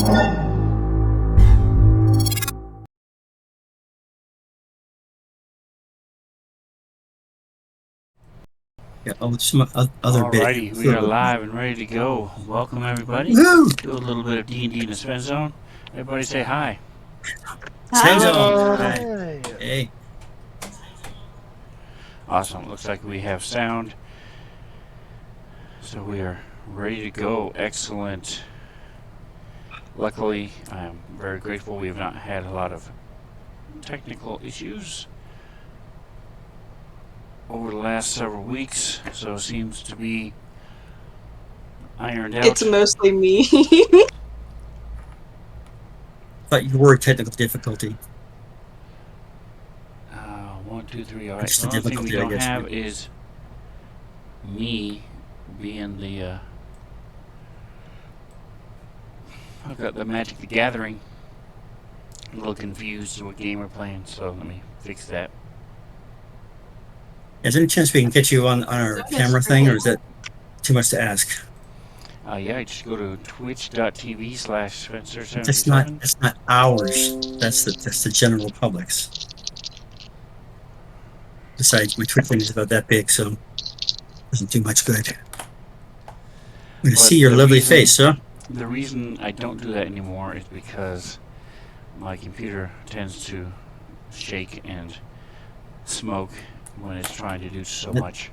Yeah, some other bit. Alrighty, we are live and ready to go. Welcome everybody Woo! to a little bit of D&D in the Svenzone. Everybody say hi. Svenzone. Hi. Hi. Hey. Awesome. Looks like we have sound. So we are ready to go. Excellent. Luckily, I am very grateful we have not had a lot of technical issues over the last several weeks. So it seems to be ironed out. It's mostly me. Thought you were technical difficulty. 1, 2, 3. All right. Just The the only thing we difficulty, I don't guess. have is me being the I've got the Magic the Gathering. A little confused what game we're playing, so let me fix that. Is there any chance we can get you on our camera thing, or is that too much to ask? Yeah, just go to twitch.tv/Spencer77. That's not ours. That's the general public's. Besides, my Twitch thing is about that big, so it doesn't do much good. I'm gonna see your lovely face, huh? The reason I don't do that anymore is because my computer tends to shake and smoke when it's trying to do so much.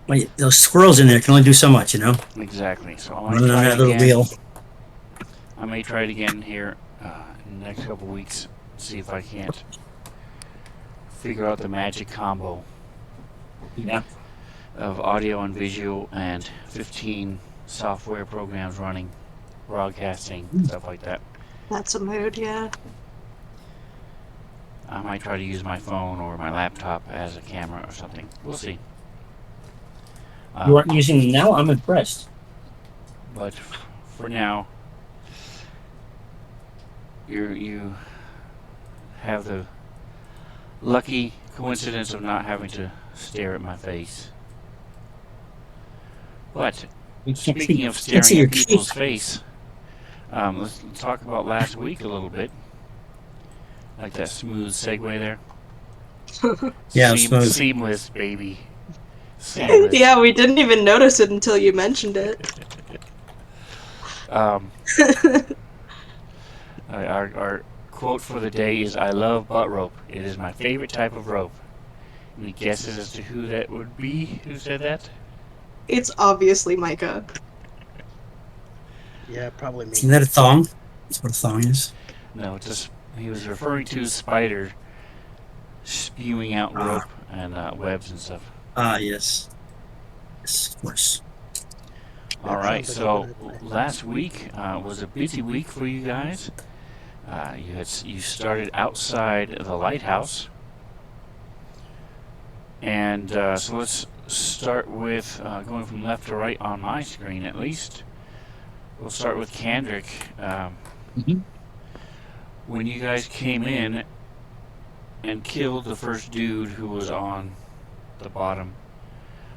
Well, those squirrels in there can only do so much, you know? Exactly. So I Running on that little wheel. I may try it again here in the next couple weeks. See if I can't figure out the magic combo. Yeah. Of audio and visual and 15 software programs running, broadcasting, stuff like that. That's a mood, yeah. I might try to use my phone or my laptop as a camera or something. We'll see. You aren't using them now? I'm impressed. But for now, you have the lucky coincidence of not having to stare at my face. But speaking of staring at people's face, let's talk about last week a little bit. Like that smooth segue there. Yeah, smooth. Seamless, baby. Seamless. Yeah, we didn't even notice it until you mentioned it. Our quote for the day is, "I love butt rope. It is my favorite type of rope." Any guesses as to who that would be? Who said that? It's obviously Micah. Yeah, probably me. Isn't that a thong? That's what a thong is. No, he was referring to spider spewing out rope and webs and stuff. Yes. Yes, of course. All right, so last week was a busy week for you guys. You started outside the lighthouse, and so let's start with going from left to right on my screen at least. We'll start with Kendrick. When you guys came in and killed the first dude who was on the bottom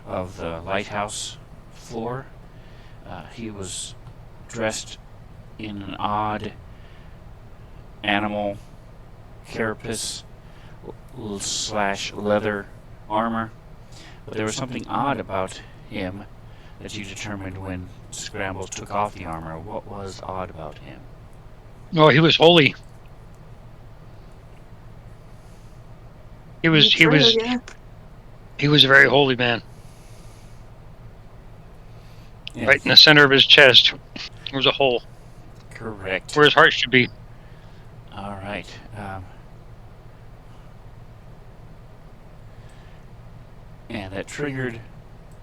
of the lighthouse floor, he was dressed in an odd animal carapace / leather armor, but there was something odd about him that you determined when Scrambles took off the armor. What was odd about him? Oh, he was holy. He was a very holy man. Yes. Right in the center of his chest, there was a hole. Correct. Where his heart should be. All right. And that triggered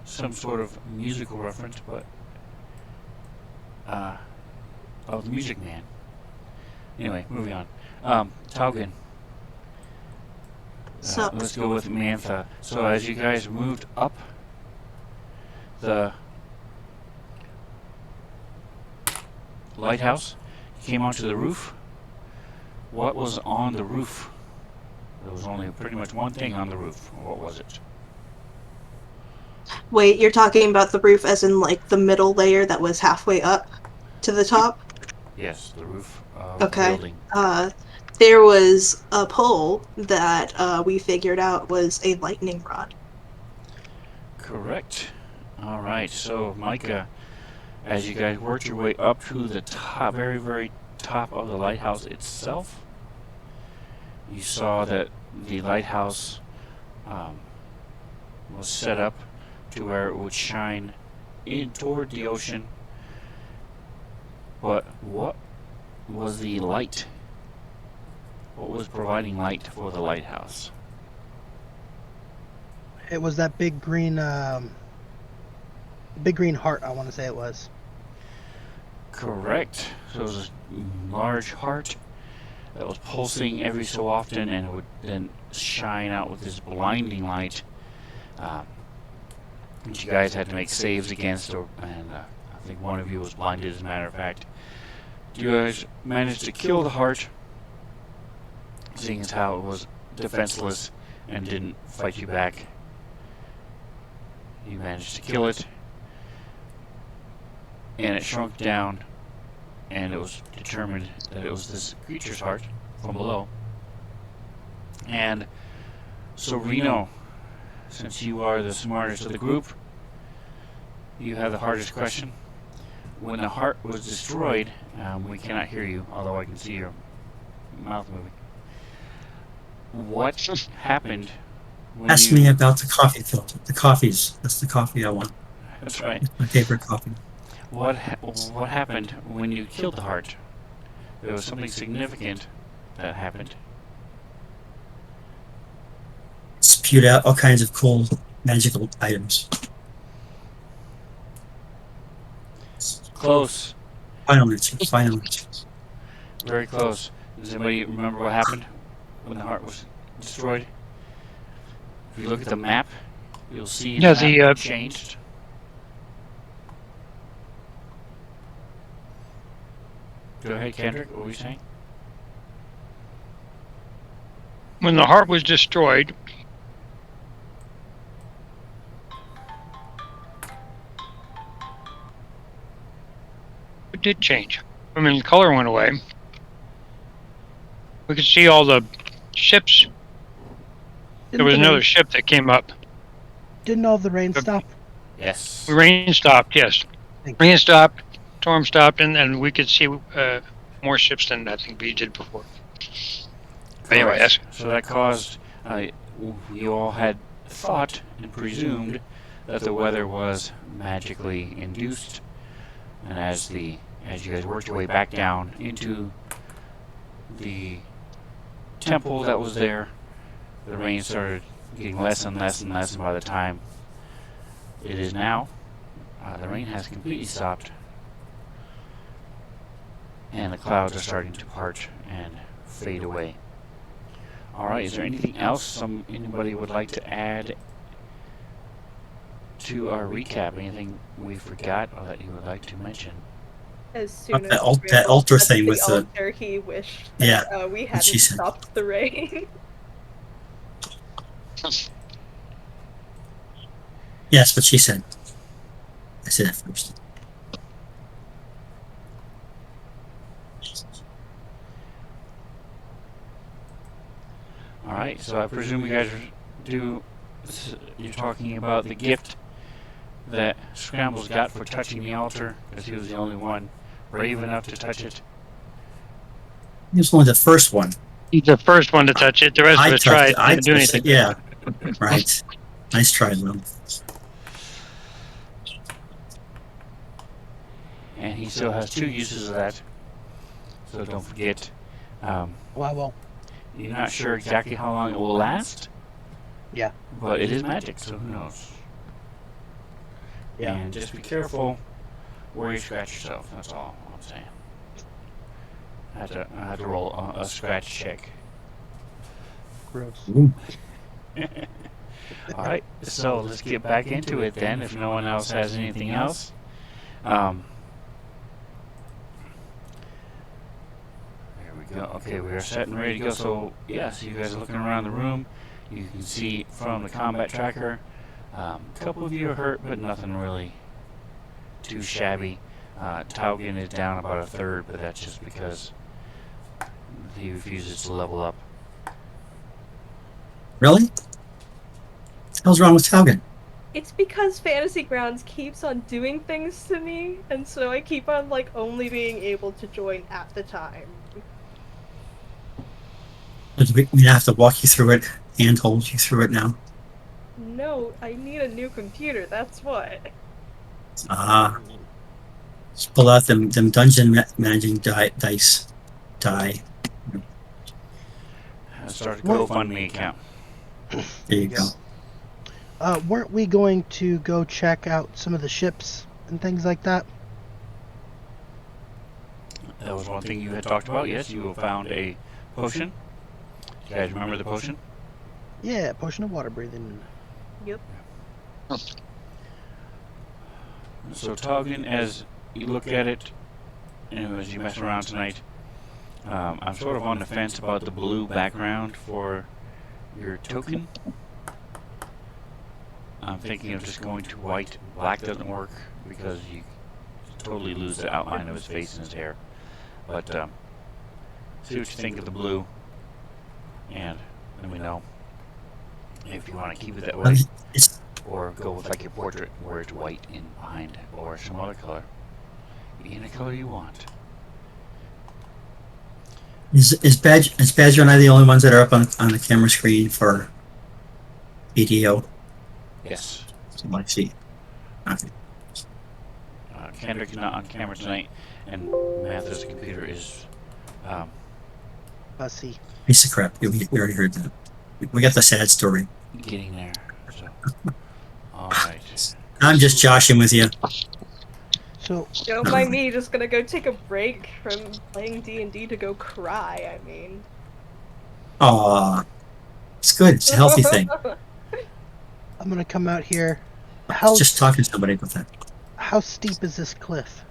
some sort of musical reference, but of the Music Man. Anyway, moving on. Taugen. Let's go with Mantha. So as you guys moved up the lighthouse, you came onto the roof. What was on the roof? There was only pretty much one thing on the roof. What was it? Wait, you're talking about the roof as in like the middle layer that was halfway up to the top? Yes, the roof of Okay. the building. There was a pole that we figured out was a lightning rod. Correct. All right. So, Micah, as you guys worked your way up to the top, very, very top of the lighthouse itself, you saw that the lighthouse was set up to where it would shine in toward the ocean. But what was the light? What was providing light for the lighthouse? It was that big green heart, I want to say it was. Correct. So it was a large heart that was pulsing every so often, and it would then shine out with this blinding light. Which you guys had to make saves against, and I think one of you was blinded, as a matter of fact. You guys managed to kill the heart, seeing as how it was defenseless and didn't fight you back. You managed to kill it, and it shrunk down, and it was determined that it was this creature's heart from below. And so Reno, since you are the smartest of the group, you have the hardest question. When the heart was destroyed, we cannot hear you, although I can see your mouth moving. What happened when Ask me about the coffee filter. The coffees. That's the coffee I want. That's right. It's my favorite coffee. What happened when you killed the heart? There was something significant that happened. Spewed out all kinds of cool magical items. Close. Final answer. Final answer. Very close. Does anybody remember what happened when the heart was destroyed? If you look at the map, you'll see Yeah, the map changed. Go ahead, Kendrick. What were you saying? When the heart was destroyed, it did change. I mean, the color went away. We could see all the ships. There was another ship that came up. Didn't all the rain stop? Yes. The rain stopped, yes. Rain stopped, storm stopped, and we could see more ships than I think we did before. Anyway, that's... So that caused, you all had thought and presumed that the weather was magically induced, and as you guys worked your way back down into the temple that was there, the rain started getting less and less and less, and by the time it is now, the rain has completely stopped, and the clouds are starting to part and fade away. Alright, is there anything else anybody would like to add to our recap? Anything we forgot or that you would like to mention? As soon as that altar thing with the altar, he wished that we hadn't stopped the rain. Yes, what she said. I said it first. Alright, so I presume you guys you're talking about the gift that Scrambles got for touching the altar, because he was the only one brave enough to touch it. He was only the first one. He's the first one to touch it. The rest of us tried. I Didn't do touched anything. it, yeah. Right. Nice try, Will. And he still has 2 uses of that, so don't forget. Well, I won't. You're not sure exactly how long it will last. Yeah. But it is magic, so who knows? Yeah. And just be careful where you scratch yourself. That's all I'm saying. I had to roll a scratch check. Gross. Alright, so let's get back into it then, if no one else has anything else. There we go. Okay, we are set and ready to go. So, yes, you guys are looking around the room. You can see from the combat tracker, a couple of you are hurt, but nothing really too shabby. Taugen is down about a third, but that's just because he refuses to level up. Really? What the hell's wrong with Taugen? It's because Fantasy Grounds keeps on doing things to me, and so I keep on like only being able to join at the time. We have to walk you through it and hold you through it now. No, I need a new computer, that's what. Just pull out them dungeon managing dice. Die. Start a GoFundMe account. There you go. Weren't we going to go check out some of the ships and things like that? That was one thing you had talked about. Yes, you found a potion. You guys remember the potion? Yeah, potion of water breathing. Yep. So Taugen, as you look at it, and as you mess around tonight, I'm sort of on the fence about the blue background for your token. I'm thinking of just going to white. Black doesn't work because you totally lose the outline of his face and his hair. But see what you think of the blue, and let me know if you want to keep it that way, or go with like your portrait where it's white in behind, or some other color. Any color you want. Is Badger and I the only ones that are up on the camera screen for video? Yes. Let's see. Okay. Kendrick is not on camera tonight, and Mathis' computer is Let's see. Piece of crap. We already heard that. We got the sad story. getting there. So, all right. I'm just joshing with you. So Don't mind me, just gonna go take a break from playing D&D to go cry, I mean. Aw. It's good. It's a healthy thing. I'm gonna come out here. Just talking to somebody about that. How steep is this cliff?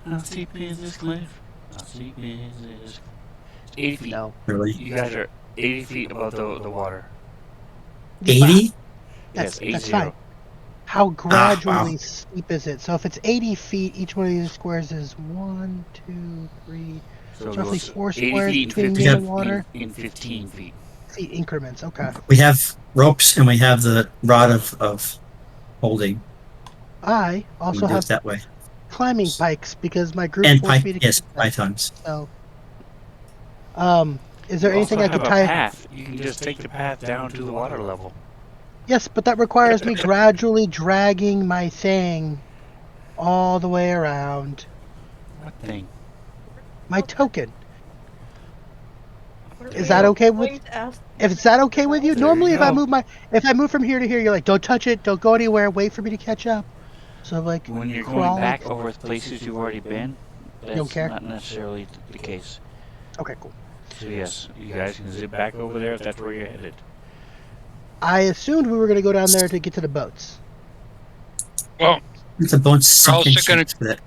How steep is this cliff? How steep is this? 80 feet. No. Really? You guys are 80 feet above the water. 80? Yes, 80. That's fine. How gradually steep is it? So if it's 80 feet, each one of these squares is 1, 2, 3, So it roughly goes 4 80 squares feet between and me 15 and the water. In 15 feet. Feet increments, okay. We have ropes and we have the rod of holding. I also We do have it that way. climbing pikes because my group And forced me to yes, keep that. pythons. So, is there You anything also I could have tie? a path. You can just take the path down to the water level. Yes, but that requires me gradually dragging my thing all the way around. What thing? My token. We're Is that okay with? going to ask- Is that okay with you? There Normally, you if I go. move from here to here, you're like, don't touch it, don't go anywhere, wait for me to catch up. So like, When you're going crawl. back over places you've already been, that's don't care? not necessarily the case. Okay, cool. So yes, you guys can zip back over there if that's where you're headed. I assumed we were gonna go down there to get to the boats. Well, The bones We're also sinking gonna- ships for that.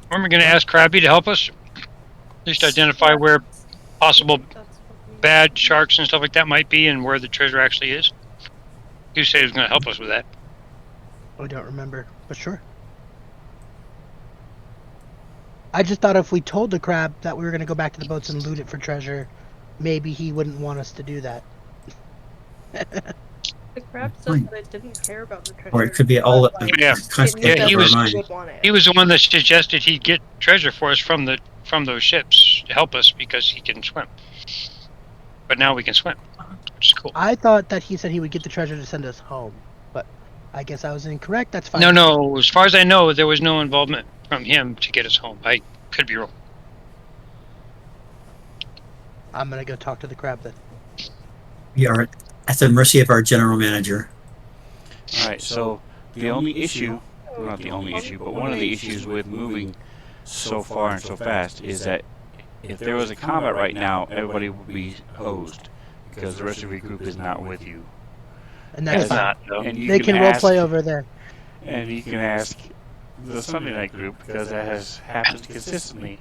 weren't we going to ask Krabby to help us? At least identify where possible That's what we- bad sharks and stuff like that might be and where the treasure actually is. You said he was going to help us with that. I don't remember, but sure. I just thought if we told the crab that we were gonna go back to the boats and loot it for treasure, maybe he wouldn't want us to do that. The crab said that it didn't care about the treasure. Or it could be all but, like, Yeah. it conflict knew Yeah, that he of our was- mind. would want it. He was the one that suggested he'd get treasure for us from those ships to help us because he can swim. But now we can swim, which is cool. I thought that he said he would get the treasure to send us home, but I guess I was incorrect. That's fine. No. As far as I know, there was no involvement from him to get us home. I could be wrong. I'm gonna go talk to the crab then. We are at the mercy of our general manager. Alright, so the only issue, well, not the only issue, but one of the issues with moving so far and so fast is that if there was a combat right now, everybody would be hosed because the rest of your group is not with you. And that's As- fine. Not, no. And you They can role ask- play over there. And you can ask the Sunday night group because that has happened consistently.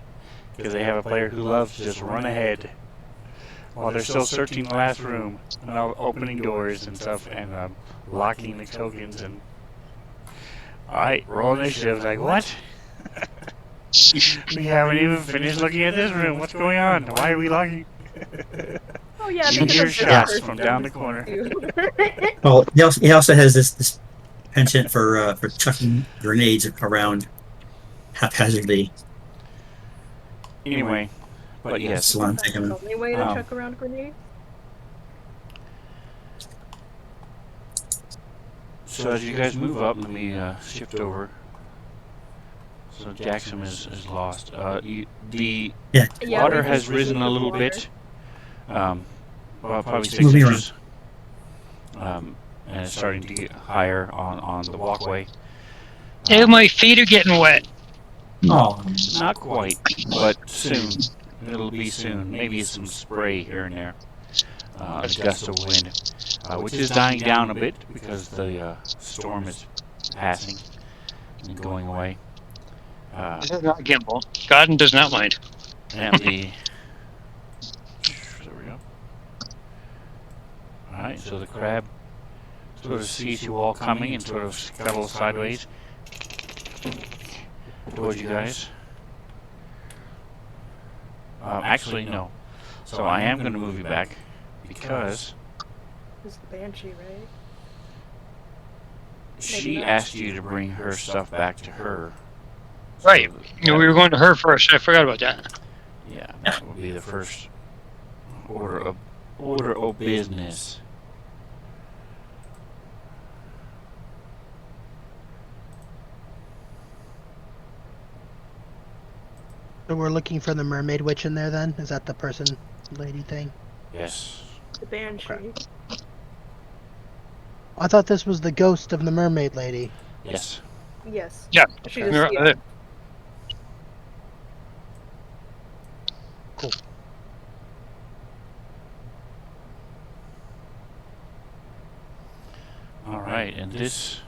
Because they have a player who loves to just run ahead while they're still searching the last room and opening doors and stuff and locking the tokens and All right, roll initiative. Like, what? We haven't even finished looking at this room. What's going on? Why are we logging? Oh yeah, You because hear of this shots person from down the corner. too. Well, he also has this penchant for chucking grenades around haphazardly. Anyway, but That's yes. the one I'm That's thinking the of. only way to Um, chuck around grenades. So as you guys move up, let me shift over. So Jackson is lost. The Yeah, Yeah, water we has just risen a moved little water. bit. Well, probably 6 moving inches. And it's starting to get higher on the walkway. Hey, my feet are getting wet. oh, Not quite, but soon. It'll be soon. Maybe some spray here and there. A gust of wind, which is dying down a bit because the storm is passing and going away. This is not gimbal. Godden does not mind. And the there we go. All right, so the crab sort of sees you all coming and sort of scuttles sideways towards you guys. Actually, no. So I am going to move you back because It's the banshee, right? she asked you to bring her stuff back to her. So Right. We were going to her first. I forgot about that. Yeah, that would be the first order of business. So we're looking for the mermaid witch in there then? Is that the person, lady thing? Yes. The banshee. I thought this was the ghost of the mermaid lady. Yes. Yes. Yeah. She Okay. just, We're- yeah. Cool. All right, and this.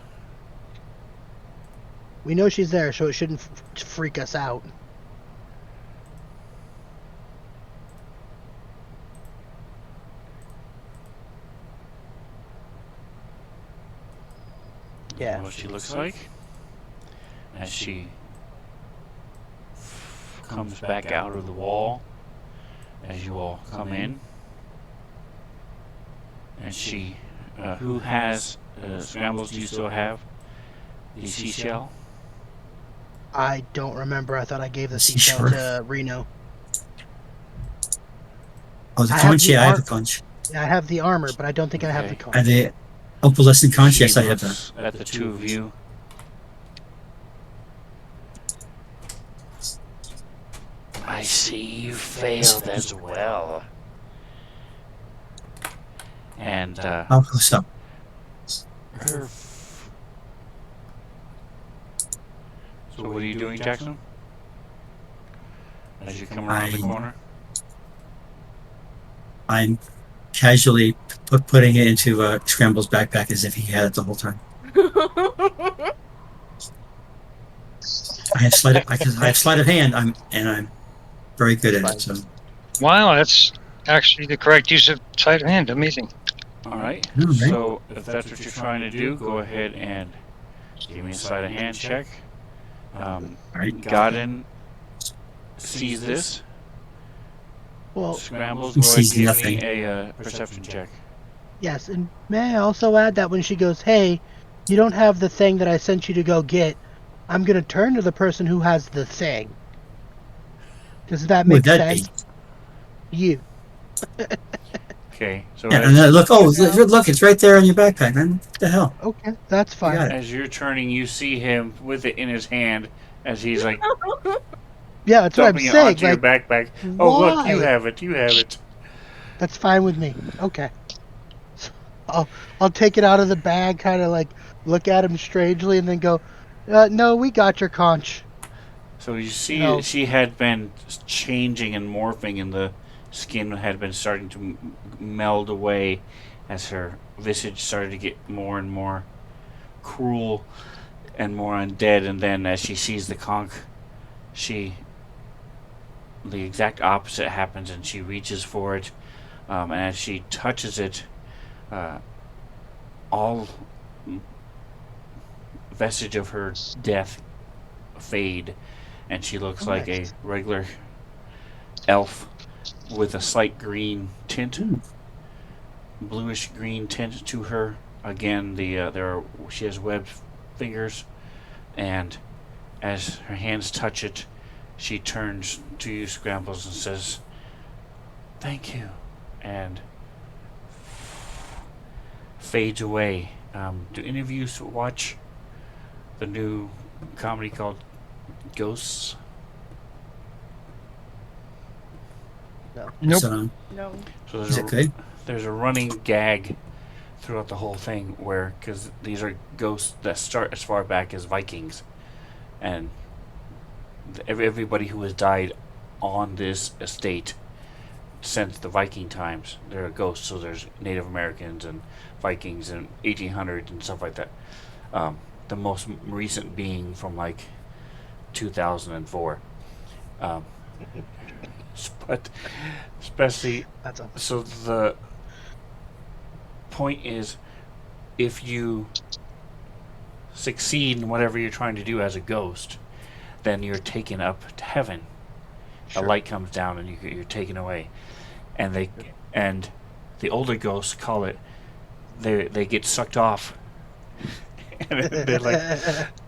We know she's there, so it shouldn't freak us out. Yeah. What she looks like as she comes back out of the wall as you all come in, and she who has scrambles. Do you still have the seashell? I don't remember. I thought I gave the Is he seashell sure? to Reno. Oh, the I have conch. the Yeah, I have ar- the conch. Yeah, I have the armor, but I don't think I have the Okay. And conch. the opalescent conch. She Yes, I have that. looks at the two of you. I see you failed as well. And How close up? her. So what are you doing, Jackson? As you come around the corner. I'm casually putting it into Scramble's backpack as if he had it the whole time. I have sleight of hand. I'm very good at it. So Wow, that's actually the correct use of sleight of hand. Amazing. All right. All right. So if that's what you're trying to do, go ahead and give me a sleight of hand check. all right. Godin sees this. Well, Scrambles. He Go ahead and sees give nothing. me a perception check. yes, and may I also add that when she goes, "Hey, you don't have the thing that I sent you to go get," I'm gonna turn to the person who has the thing. Does that Who would make that sense? You. Okay. So Yeah, and then look. Oh, look! It's right there in your backpack, man. What the hell? Okay, that's got fine. it. as you're turning, you see him with it in his hand as he's like Yeah, that's what I'm dumping it saying. onto your Like, backpack. Oh, look! You why? have it. You have it. That's fine with me. Okay. So I'll take it out of the bag, kind of like look at him strangely, and then go, "No, we got your conch." So you see No. that she had been changing and morphing, and the skin had been starting to meld away as her visage started to get more and more cruel and more undead. And then as she sees the conch, the exact opposite happens, and she reaches for it. And as she touches it, all vestige of her death fade, and she looks like nice. a regular elf with a slight green tint, bluish green tint to her. Again, she has webbed fingers, and as her hands touch it, she turns to you, Scrambles, and says, "Thank you," and fades away. Do any of you watch the new comedy called Ghosts? Nope. So, No. So is it good? there's a running gag throughout the whole thing where, because these are ghosts that start as far back as Vikings, and everybody who has died on this estate since the Viking times, they're ghosts. So there's Native Americans and Vikings and 1800s and stuff like that. The most recent being from like 2004. But especially, That's a so the point is, if you succeed in whatever you're trying to do as a ghost, then you're taken up to heaven. A light comes down and you're taken away, and the older ghosts call it, they get sucked off, and they're like,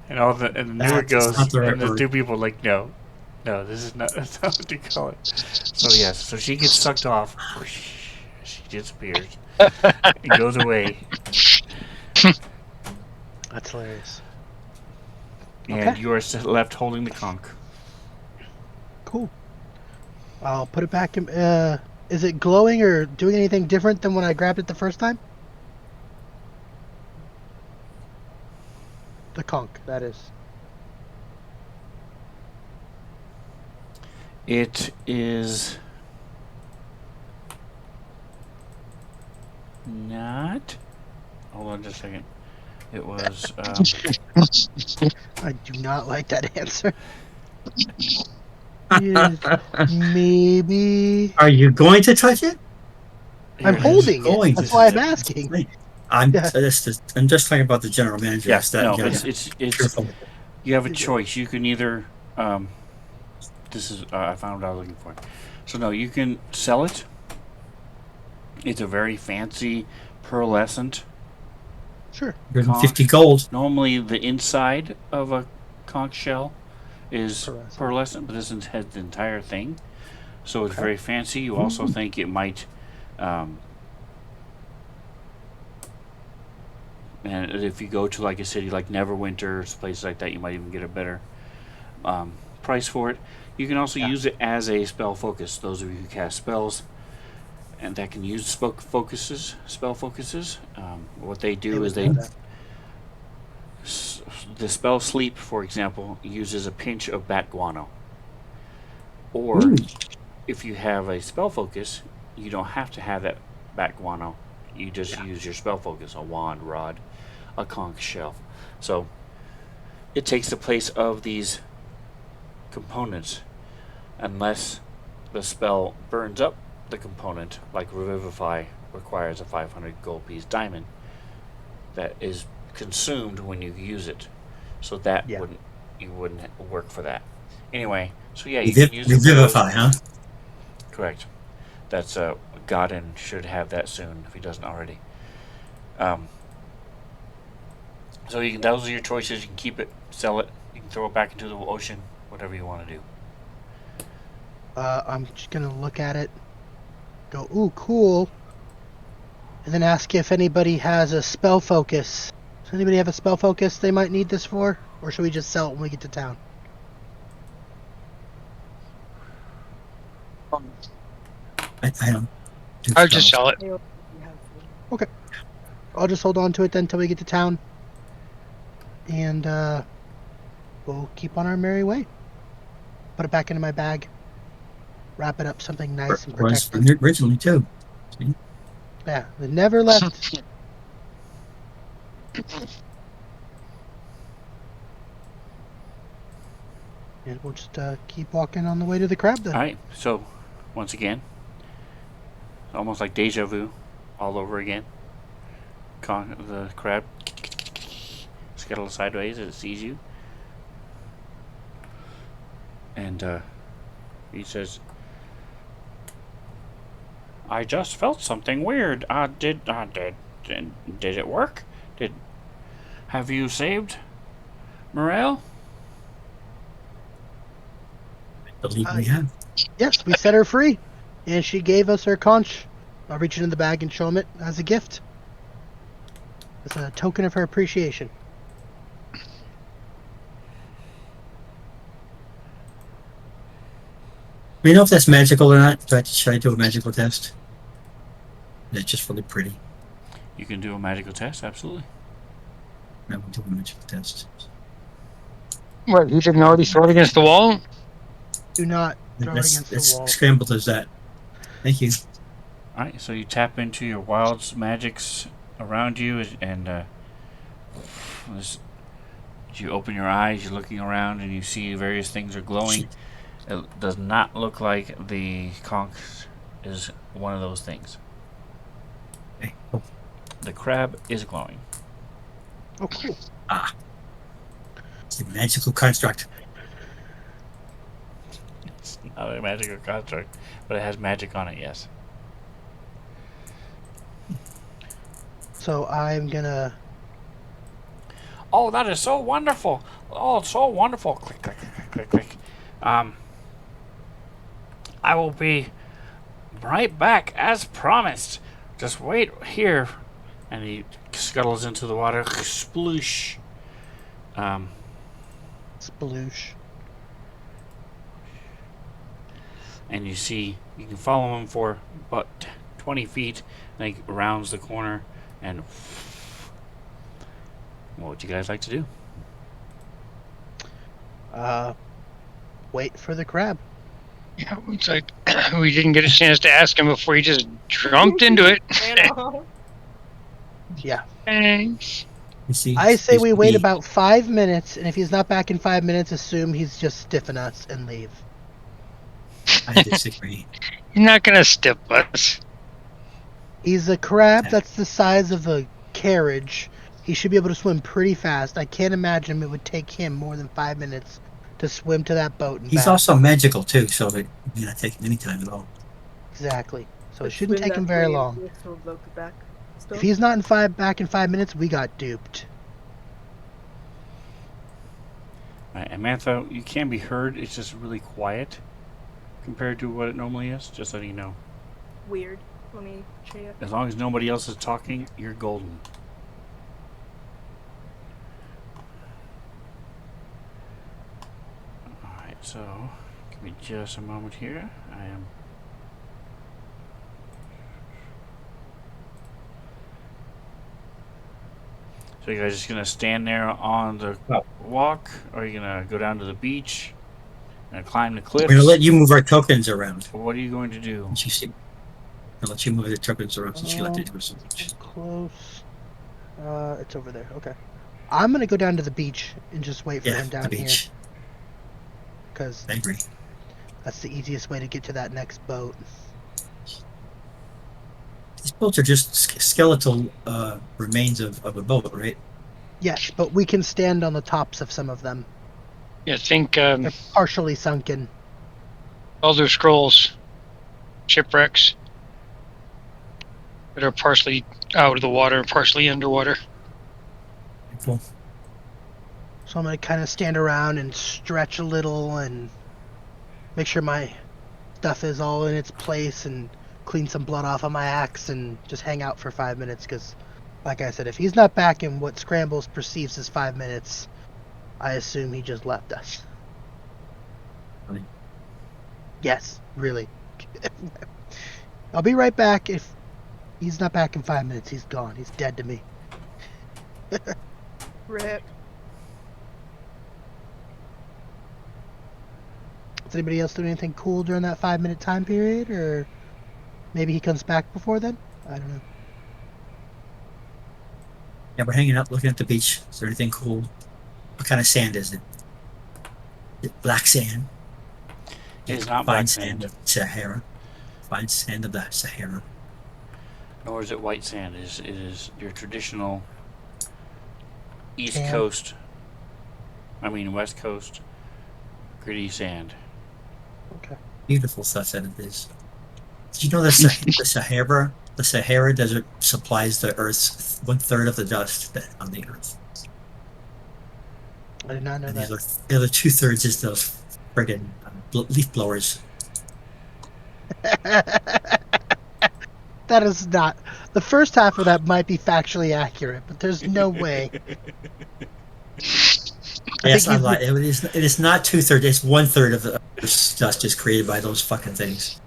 and the newer That's not ghosts the right and the word. new people are like, no, this is not, that's not what you call it. So yes, so she gets sucked off, she disappears and goes away, That's hilarious. and Okay. you are left holding the conch. Cool. I'll put it back in. Is it glowing or doing anything different than when I grabbed it the first time? The conch, that is. It is not. Hold on just a second. It was. I do not like that answer. Maybe. Are you going to touch it? I'm here it is. holding Going it. That's to why I'm touch it. asking. I'm Yeah. I'm just talking about the general manager. Yes, no, you gotta it's be careful. you have a choice. You can either this is I found what I was looking for. So no, you can sell it. It's a very fancy pearlescent. Sure. 150 gold. Normally, the inside of a conch shell is Pearlescent. pearlescent, but this has the entire thing. So it's Okay. very fancy. You also think it might, and if you go to like a city like Neverwinter, places like that, you might even get a better price for it. You can also use it as a spell focus. Those of you who cast spells and that can use spell focuses, what they do is the spell sleep, for example, uses a pinch of bat guano. Or if you have a spell focus, you don't have to have that bat guano. You just use your spell focus, a wand, rod, a conch shell. So it takes the place of these components unless the spell burns up the component, like Revivify requires a 500 gold piece diamond that is consumed when you use it. So that wouldn't work for that. Anyway, so yeah, you can use it for Revivify, huh? Correct. That's Godin should have that soon if he doesn't already. So those are your choices. You can keep it, sell it, you can throw it back into the ocean, whatever you want to do. I'm just gonna look at it, go, ooh, cool, and then ask if anybody has a spell focus. Does anybody have a spell focus they might need this for? Or should we just sell it when we get to town? I don't. do I would just spells. sell it. I'll just hold on to it then until we get to town. And we'll keep on our merry way. Put it back into my bag. Wrap it up something nice and Was protected. originally too. Yeah, it never left. And we'll just keep walking on the way to the crab then. All right. So once again, almost like deja vu, all over again. The crab. scuttle sideways as it sees you. And he says, "I just felt something weird. Did it work? Have you saved Morel?" I believe we have. Yes, we set her free, and she gave us her conch. I'll reach into the bag and show him it as a gift. As a token of her appreciation. Do you know if that's magical or not? Should I do a magical test? It's just really pretty. You can do a magical test, absolutely. I will do a magical test. What, he didn't already throw it against the wall? Do not throw it against the wall. Scrambled as that. Thank you. Alright, so you tap into your wild magics around you, and you open your eyes, you're looking around, and you see various things are glowing. It does not look like the conch is one of those things. Okay. Oh. The crab is glowing. Oh, cool. It's a magical construct. It's not a magical construct, but it has magic on it, yes. So I'm gonna... Oh, that is so wonderful. Oh, it's so wonderful. Click, click, click, click, click. I will be right back as promised. Just wait here. And he scuttles into the water. Sploosh. Sploosh. And you see, you can follow him for about 20 feet. And he rounds the corner. And what would you guys like to do? Wait for the crab. Yeah, it's like we didn't get a chance to ask him before he just jumped into it. Yeah. Thanks. You see, I say we wait the- about 5 minutes, and if he's not back in 5 minutes, assume he's just stiffing us and leave. I disagree. You're not gonna stiff us. He's a crab that's the size of a carriage. He should be able to swim pretty fast. I can't imagine it would take him more than 5 minutes to swim to that boat and He's back. also magical too, so it may not take him any time at all. Exactly. So it shouldn't take him very long. Back. If he's not back in 5 minutes, we got duped. Right, Amantha, you can be heard. It's just really quiet compared to what it normally is. Just letting you know. Weird. Let me check. As long as nobody else is talking, you're golden. Alright, so give me just a moment here. I am. So you guys just gonna stand there on the walk, or are you gonna go down to the beach and climb the cliffs? We're gonna let you move our tokens around. What are you going to do? Once you see, I'll let you move the tokens around since you left it to us. Close. It's over there. Okay. I'm gonna go down to the beach and just wait for Yeah, him down the here. beach. Because I agree. that's the easiest way to get to that next boat. These boats are just skeletal remains of a boat, right? Yes, but we can stand on the tops of some of them. Yeah, think They're partially sunken. Elder Scrolls shipwrecks that are partially out of the water and partially underwater. Cool. So I'm gonna kind of stand around and stretch a little and make sure my stuff is all in its place and clean some blood off of my axe and just hang out for 5 minutes. Because, like I said, if he's not back in what Scrambles perceives as 5 minutes, I assume he just left us. Really? Yes, really. I'll be right back. If he's not back in 5 minutes, he's gone. He's dead to me. Rip. Does anybody else do anything cool during that 5 minute time period? Or maybe he comes back before then? I don't know. Yeah, we're hanging out, looking at the beach. Is there anything cool? What kind of sand is it? Is it black sand? It's not fine black sand sand. of Sahara. Fine sand of the Sahara. Nor is it white sand. It is your traditional East Tan. Coast. West Coast. Gritty sand. Okay. Beautiful stuff that it is. Did you know that the Sahara Desert supplies the Earth's 1/3 of the dust on the Earth, I did not know and that. the other 2/3 is those friggin' leaf blowers. That is not. The first half of that might be factually accurate, but there's no way. Yes, I you've lied. It is not 2/3. It's 1/3 of the Earth's dust is created by those fucking things.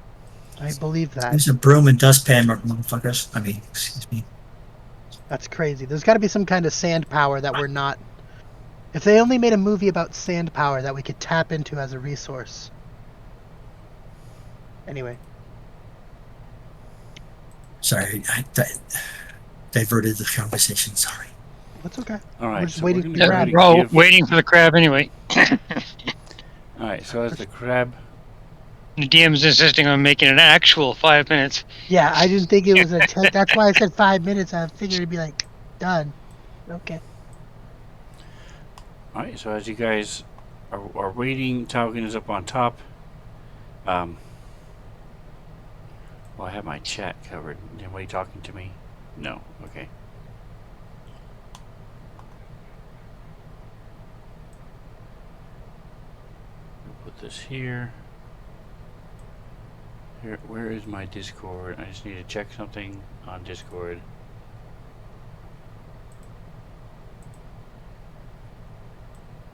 I believe that. Use a broom and dustpan, motherfuckers. Excuse me. That's crazy. There's got to be some kind of sand power that we're not. If they only made a movie about sand power that we could tap into as a resource. Anyway. Sorry, I diverted the conversation. Sorry. That's okay. All right, We're just so waiting we're for gonna crab. try We're all to give- waiting for the crab anyway. All right, so as the crab. The DM's insisting on making an actual 5 minutes. Yeah, I didn't think it was a 10. That's why I said 5 minutes. I figured it'd be like, done. Okay. All right, so as you guys are waiting, Taugen is up on top. Well, I have my chat covered. Anybody talking to me? No. Okay. We'll put this here. Here, where is my Discord? I just need to check something on Discord.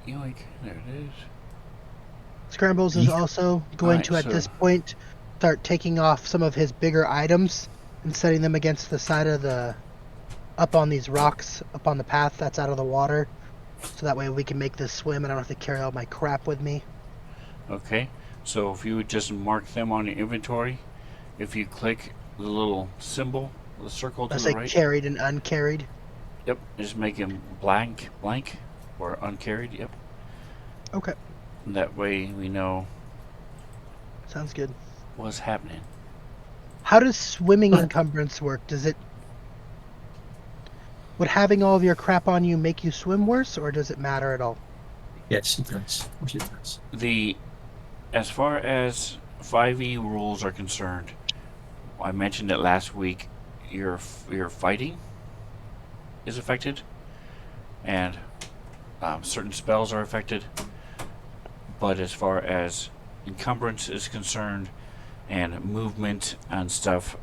Yoink, there it is. Scrambles is also going Alright, to, at so- this point, start taking off some of his bigger items and setting them against the side of the. Up on these rocks, up on the path that's out of the water. So that way we can make this swim and I don't have to carry all my crap with me. Okay, so if you would just mark them on your inventory, if you click the little symbol, the circle to Let's the say right. carried and uncarried. Yep, just make them blank, or uncarried. Yep. Okay. That way we know Sounds good. what's happening. How does swimming encumbrance work? Does it. Would having all of your crap on you make you swim worse, or does it matter at all? Yes, it does. Of course it does. As far as 5e rules are concerned, I mentioned it last week. Your fighting is affected, and certain spells are affected. But as far as encumbrance is concerned, and movement and stuff,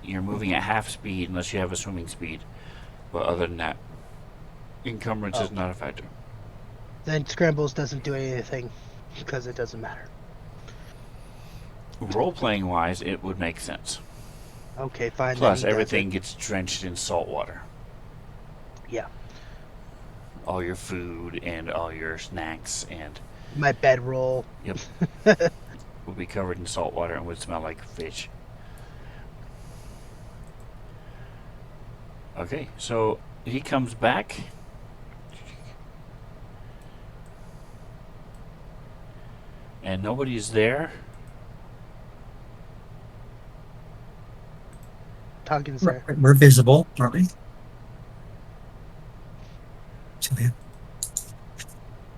you're moving at half speed unless you have a swimming speed. But other than that, encumbrance is not a factor. Then Scrambles doesn't do anything because it doesn't matter. Role-playing wise, it would make sense. Okay, fine. then Plus, he does everything it. gets drenched in salt water. Yeah. All your food and all your snacks and My bedroll. will be covered in salt water and would smell like fish. Okay, so he comes back. And nobody's there. Toggen's there. We're visible, aren't we? Julia.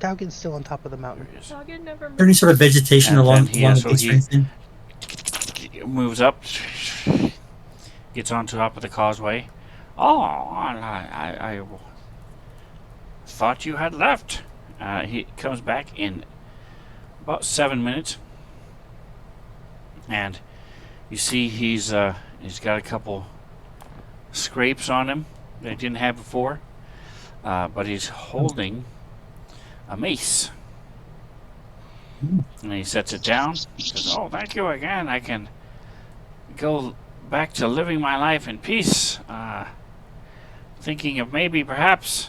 Taugen's still on top of the mountain. There he is. Target never Is there any sort of vegetation And along then he the has- so beach he- or anything? Moves up, gets on top of the causeway. Oh, I thought you had left. He comes back in about 7 minutes, and you see he's got a couple scrapes on him that he didn't have before, but he's holding a mace. And he sets it down. He says, "Oh, thank you again. I can go back to living my life in peace. Thinking of maybe, perhaps,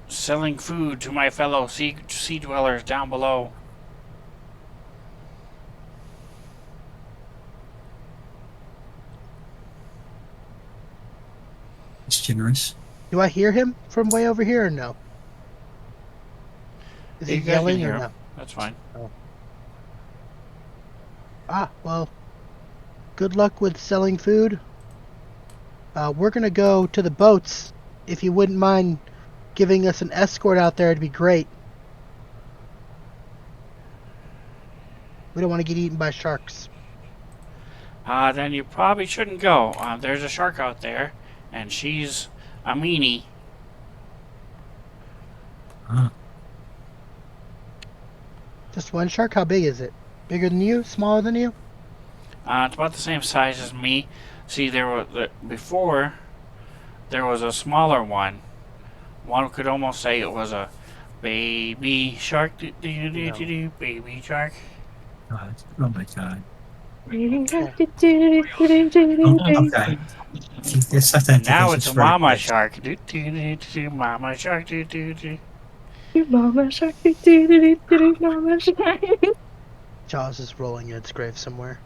selling food to my fellow sea dwellers down below." It's generous. Do I hear him from way over here or no? Is he You guys can yelling hear or him. no? That's fine. Ah, well, good luck with selling food. We're gonna go to the boats if you wouldn't mind giving us an escort out there, it'd be great. We don't want to get eaten by sharks. Then you probably shouldn't go. There's a shark out there, and she's a meanie. Just one shark? How big is it? Bigger than you? Smaller than you? It's about the same size as me. See, before there was a smaller one. One could almost say it was a baby shark. Baby shark. God. Oh my God. Okay. Okay. Yes, I think Now this it's is a very mama quick. shark. Mama shark. Mama shark, mama shark. Jaws is rolling in its grave somewhere.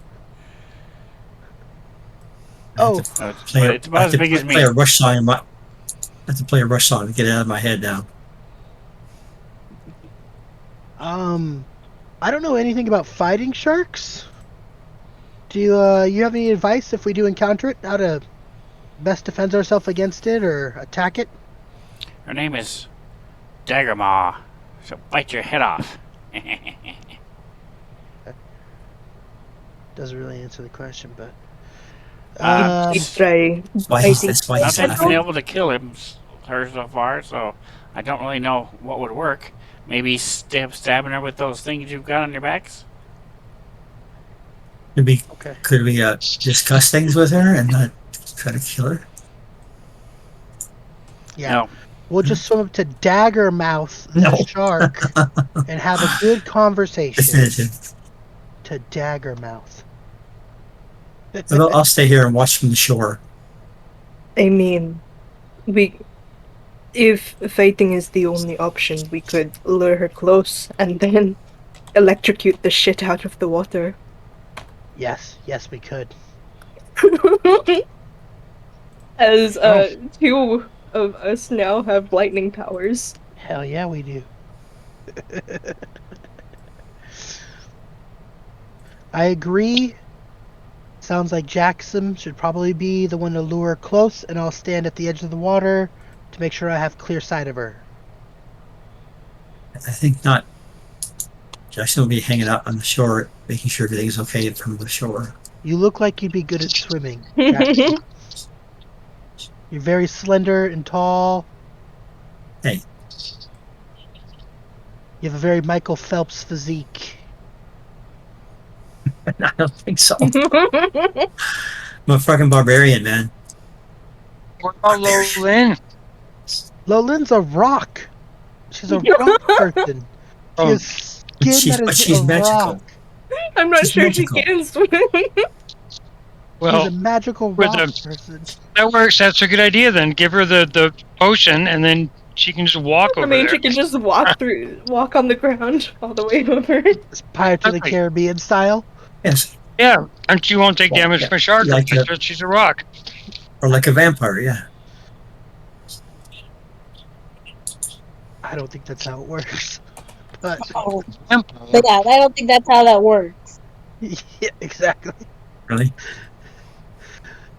I have Oh, to But it's about as big as play me. a Rush song. I have to play a Rush song to get it out of my head now. I don't know anything about fighting sharks. Do you have any advice if we do encounter it? How to best defend ourselves against it or attack it? Her name is Daggermaw. So bite your head off. Doesn't really answer the question, but Keep trying. That's why I think that's why he's Nothing's been laughing. able to kill her so far, so I don't really know what would work. Maybe stabbing her with those things you've got on your backs? okay. Could we discuss things with her and not try to kill her? Yeah. No. We'll just swim up to Daggermouth, No. the shark, and have a good conversation. Definitive. To Daggermouth. I'll stay here and watch from the shore. I mean, if fighting is the only option, we could lure her close and then electrocute the shit out of the water. Yes, we could. As two of us now have lightning powers. Hell yeah, we do. I agree. Sounds like Jackson should probably be the one to lure her close, and I'll stand at the edge of the water to make sure I have clear sight of her. I think not. Jackson will be hanging out on the shore, making sure everything's okay from the shore. You look like you'd be good at swimming, Jackson. You're very slender and tall. Hey. You have a very Michael Phelps physique. I don't think so. I'm a fucking barbarian, man. What about Lolin? Lolin's a rock. She's a rock person. She Oh, has skin that is she's a magical. rock. I'm not She's sure magical. she can swim. well, She's a magical with rock a- person. that works. That's a good idea. Then give her the potion, and then she can just walk I over mean, there. she can just walk on the ground all the way over. It's Pirates of the Perfect. Caribbean style. Yes. Yeah, and she won't take Well, damage yeah, from sharks like because she's a rock. Or like a vampire, yeah. I don't think that's how it works. But Oh, but yeah, I don't think that's how that works. yeah, exactly. Really?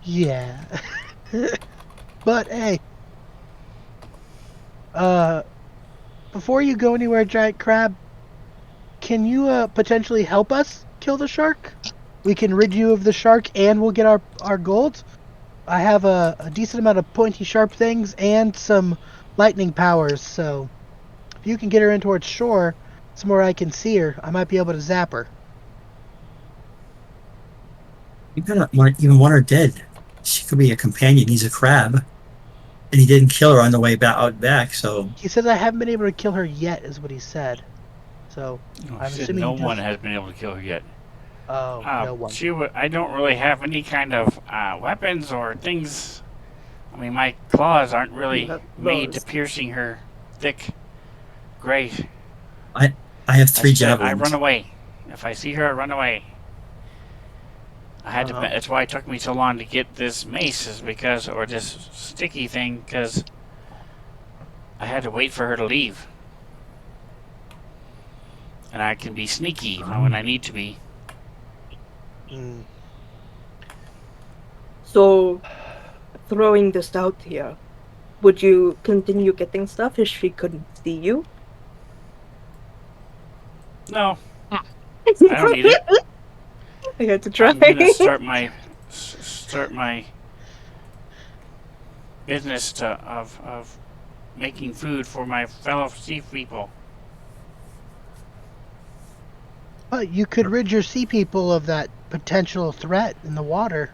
Yeah. But hey. Before you go anywhere, Giant Crab, can you potentially help us kill the shark? We can rid you of the shark and we'll get our gold. I have a decent amount of pointy sharp things and some lightning powers, so if you can get her in towards shore, somewhere I can see her, I might be able to zap her. You gotta even want her dead. She could be a companion. He's a crab. And he didn't kill her on the way out back, so He says I haven't been able to kill her yet, is what he said. So, I'm Said assuming no he one does- has been able to kill her yet. Oh, no one. I don't really have any kind of weapons or things. I mean, my claws aren't really You have made to bows. piercing her thick gray. I have 3 Instead, javelins. I run away. If I see her, I run away. I had to. Uh-huh. That's why it took me so long to get this mace, or this sticky thing, because I had to wait for her to leave. And I can be sneaky when I need to be. Mm. So, throwing this out here, would you continue getting stuff if she couldn't see you? No, I don't need it. I had to try. I'm gonna start my business of making food for my fellow sea people. But you could rid your sea people of that potential threat in the water.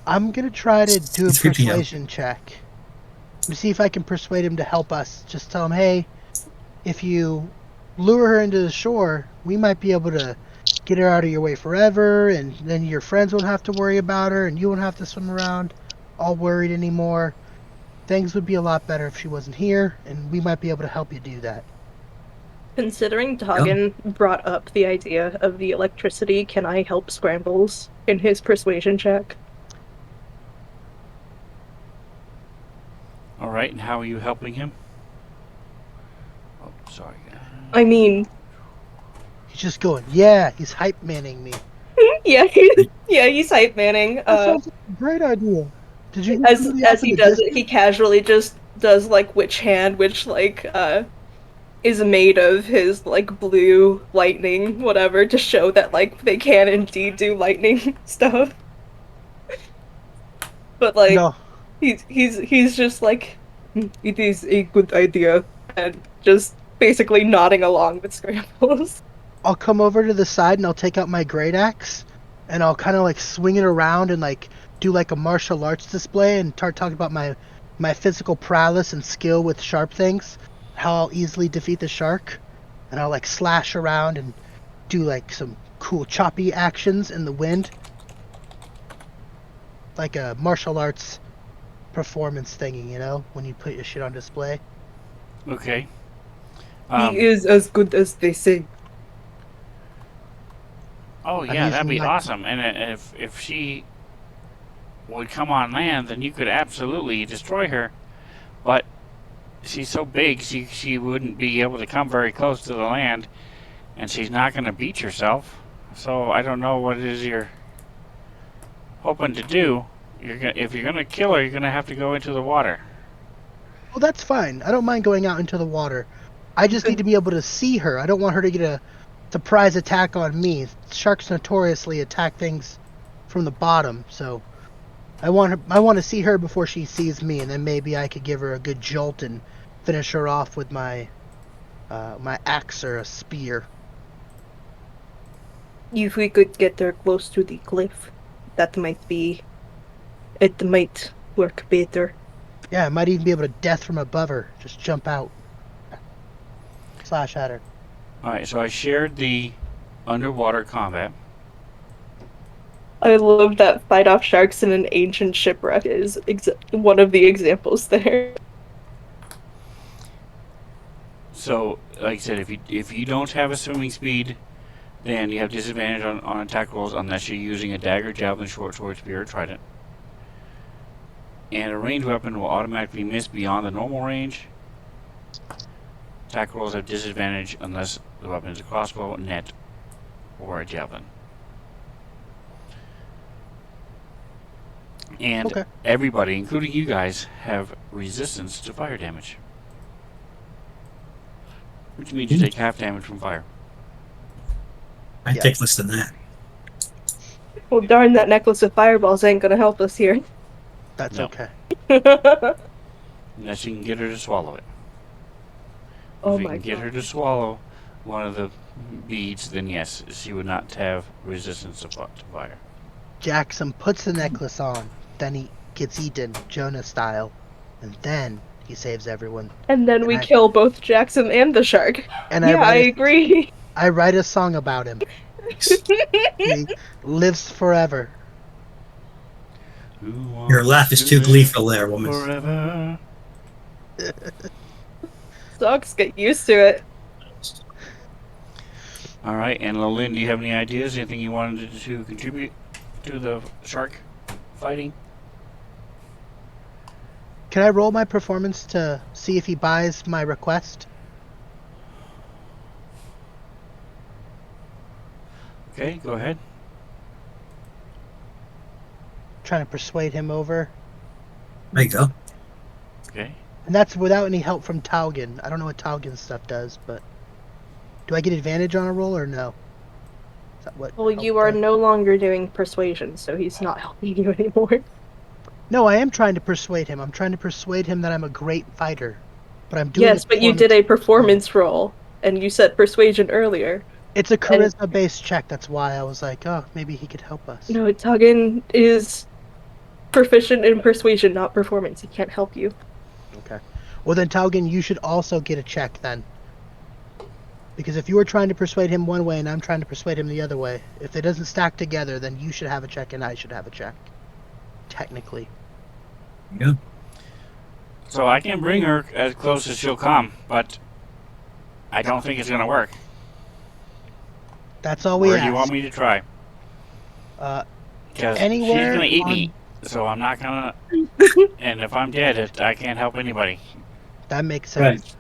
I'm gonna try to do a It's 3 p.m. persuasion check to see if I can persuade him to help us. Just tell him, hey, if you lure her into the shore, we might be able to get her out of your way forever, and then your friends won't have to worry about her, and you won't have to swim around all worried anymore. Things would be a lot better if she wasn't here, and we might be able to help you do that. Considering Toggin brought up the idea of the electricity, can I help Scrambles in his persuasion check? All right, and how are you helping him? Oh, sorry. I mean, He's just going, yeah, he's hype manning me. yeah, yeah, he's hype manning. That sounds like a great idea. Did you hear As somebody off in he the does it, he distance? casually just does like witch hand, which like is made of his like blue lightning, whatever, to show that like they can indeed do lightning stuff. But like No, he's just like it is a good idea and just basically nodding along with Scrambles. I'll come over to the side and I'll take out my great axe and I'll kind of like swing it around and like do like a martial arts display and start talking about my physical prowess and skill with sharp things, how I'll easily defeat the shark, and I'll like slash around and do like some cool choppy actions in the wind, like a martial arts performance thingy, you know, when you put your shit on display. Okay. He is as good as they say. Oh I'm yeah, that'd using be my- awesome. And if she would come on land, then you could absolutely destroy her. But she's so big, she wouldn't be able to come very close to the land, and she's not going to beat herself. So I don't know what it is you're hoping to do. If you're going to kill her, you're going to have to go into the water. Well, that's fine. I don't mind going out into the water. I just need to be able to see her. I don't want her to get a surprise attack on me. Sharks notoriously attack things from the bottom, so I want to see her before she sees me, and then maybe I could give her a good jolt and finish her off with my axe or a spear. If we could get her close to the cliff, that might be. It might work better. Yeah, I might even be able to death from above her. Just jump out, slash at her. All right, so I shared the underwater combat. I love that fight off sharks in an ancient shipwreck is one of the examples there. So, like I said, if you don't have a swimming speed, then you have disadvantage on attack rolls unless you're using a dagger, javelin, short sword, spear, or trident. And a ranged weapon will automatically miss beyond the normal range. Attack rolls have disadvantage unless the weapon is a crossbow, net, or a javelin. And Okay. everybody, including you guys, have resistance to fire damage. Which means you take half damage from fire. I Yeah. take less than that. Well, darn, that necklace of fireballs ain't gonna help us here. That's No. okay. Unless you can get her to swallow it. Oh If you my can get god. her to swallow one of the beads, then yes, she would not have resistance to fire. Jackson puts the necklace on, then he gets eaten, Jonah style, and then he saves everyone. And then And we I- kill both Jackson and the shark. And Yeah, I agree. I write a song about him. He lives forever. Who Your wants laugh is to too live gleeful there, woman. Forever. Sucks, get used to it. All right, and Lillian, do you have any ideas? Anything you wanted to contribute to the shark fighting? Can I roll my performance to see if he buys my request? Okay, go ahead. Trying to persuade him over. There you go. Okay. And that's without any help from Taugen. I don't know what Taugen's stuff does, but do I get advantage on a roll or no? Is that what Well, help you are does? no longer doing persuasion, so he's not helping you anymore. No, I am trying to persuade him. I'm trying to persuade him that I'm a great fighter. But I'm doing Yes, but you did a performance roll, and you said persuasion earlier. It's a and- charisma-based check. That's why I was like, oh, maybe he could help us. No, Tugin is proficient in persuasion, not performance. He can't help you. Okay. Well, then, Taugen, you should also get a check then. Because if you were trying to persuade him one way and I'm trying to persuade him the other way, if it doesn't stack together, then you should have a check and I should have a check. Technically. Yeah. So I can bring her as close as she'll come, but I don't think it's gonna work. That's all we Where ask. do you want me to try? Uh, Because she's anywhere gonna eat on- me, so I'm not gonna. And if I'm dead, I can't help anybody. That makes Right. sense.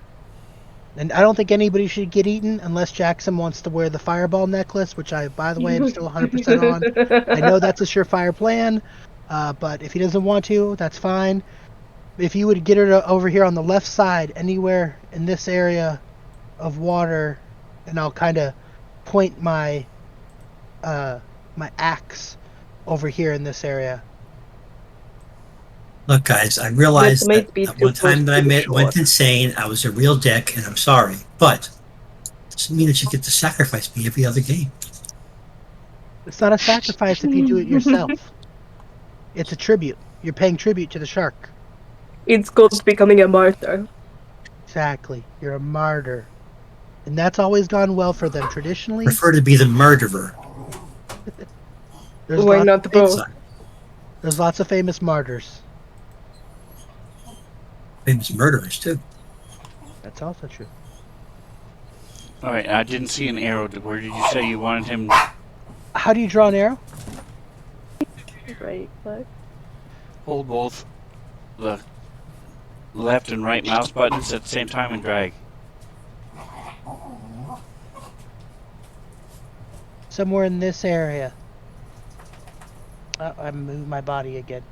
And I don't think anybody should get eaten unless Jackson wants to wear the fireball necklace, which I, by the way, am still 100% on. I know that's a surefire plan, but if he doesn't want to, that's fine. If you would get her over here on the left side, anywhere in this area of water, and I'll kind of point my my axe over here in this area. Look, guys, I realized might that be at too one time close that I to the went shore. insane. I was a real dick, and I'm sorry. But it doesn't mean that you get to sacrifice me every other game. It's not a sacrifice if you do it yourself. It's a tribute. You're paying tribute to the shark. It's called becoming a martyr. Exactly. You're a martyr. And that's always gone well for them traditionally. Prefer to be the murderer. There's Why lots not of both? Son. There's lots of famous martyrs. Famous murderers, too. That's also true. All right, I didn't see an arrow. Where did you say you wanted him? How do you draw an arrow? Right, but Hold both the left and right mouse buttons at the same time and drag. Somewhere in this area. Oh, I moved my body again.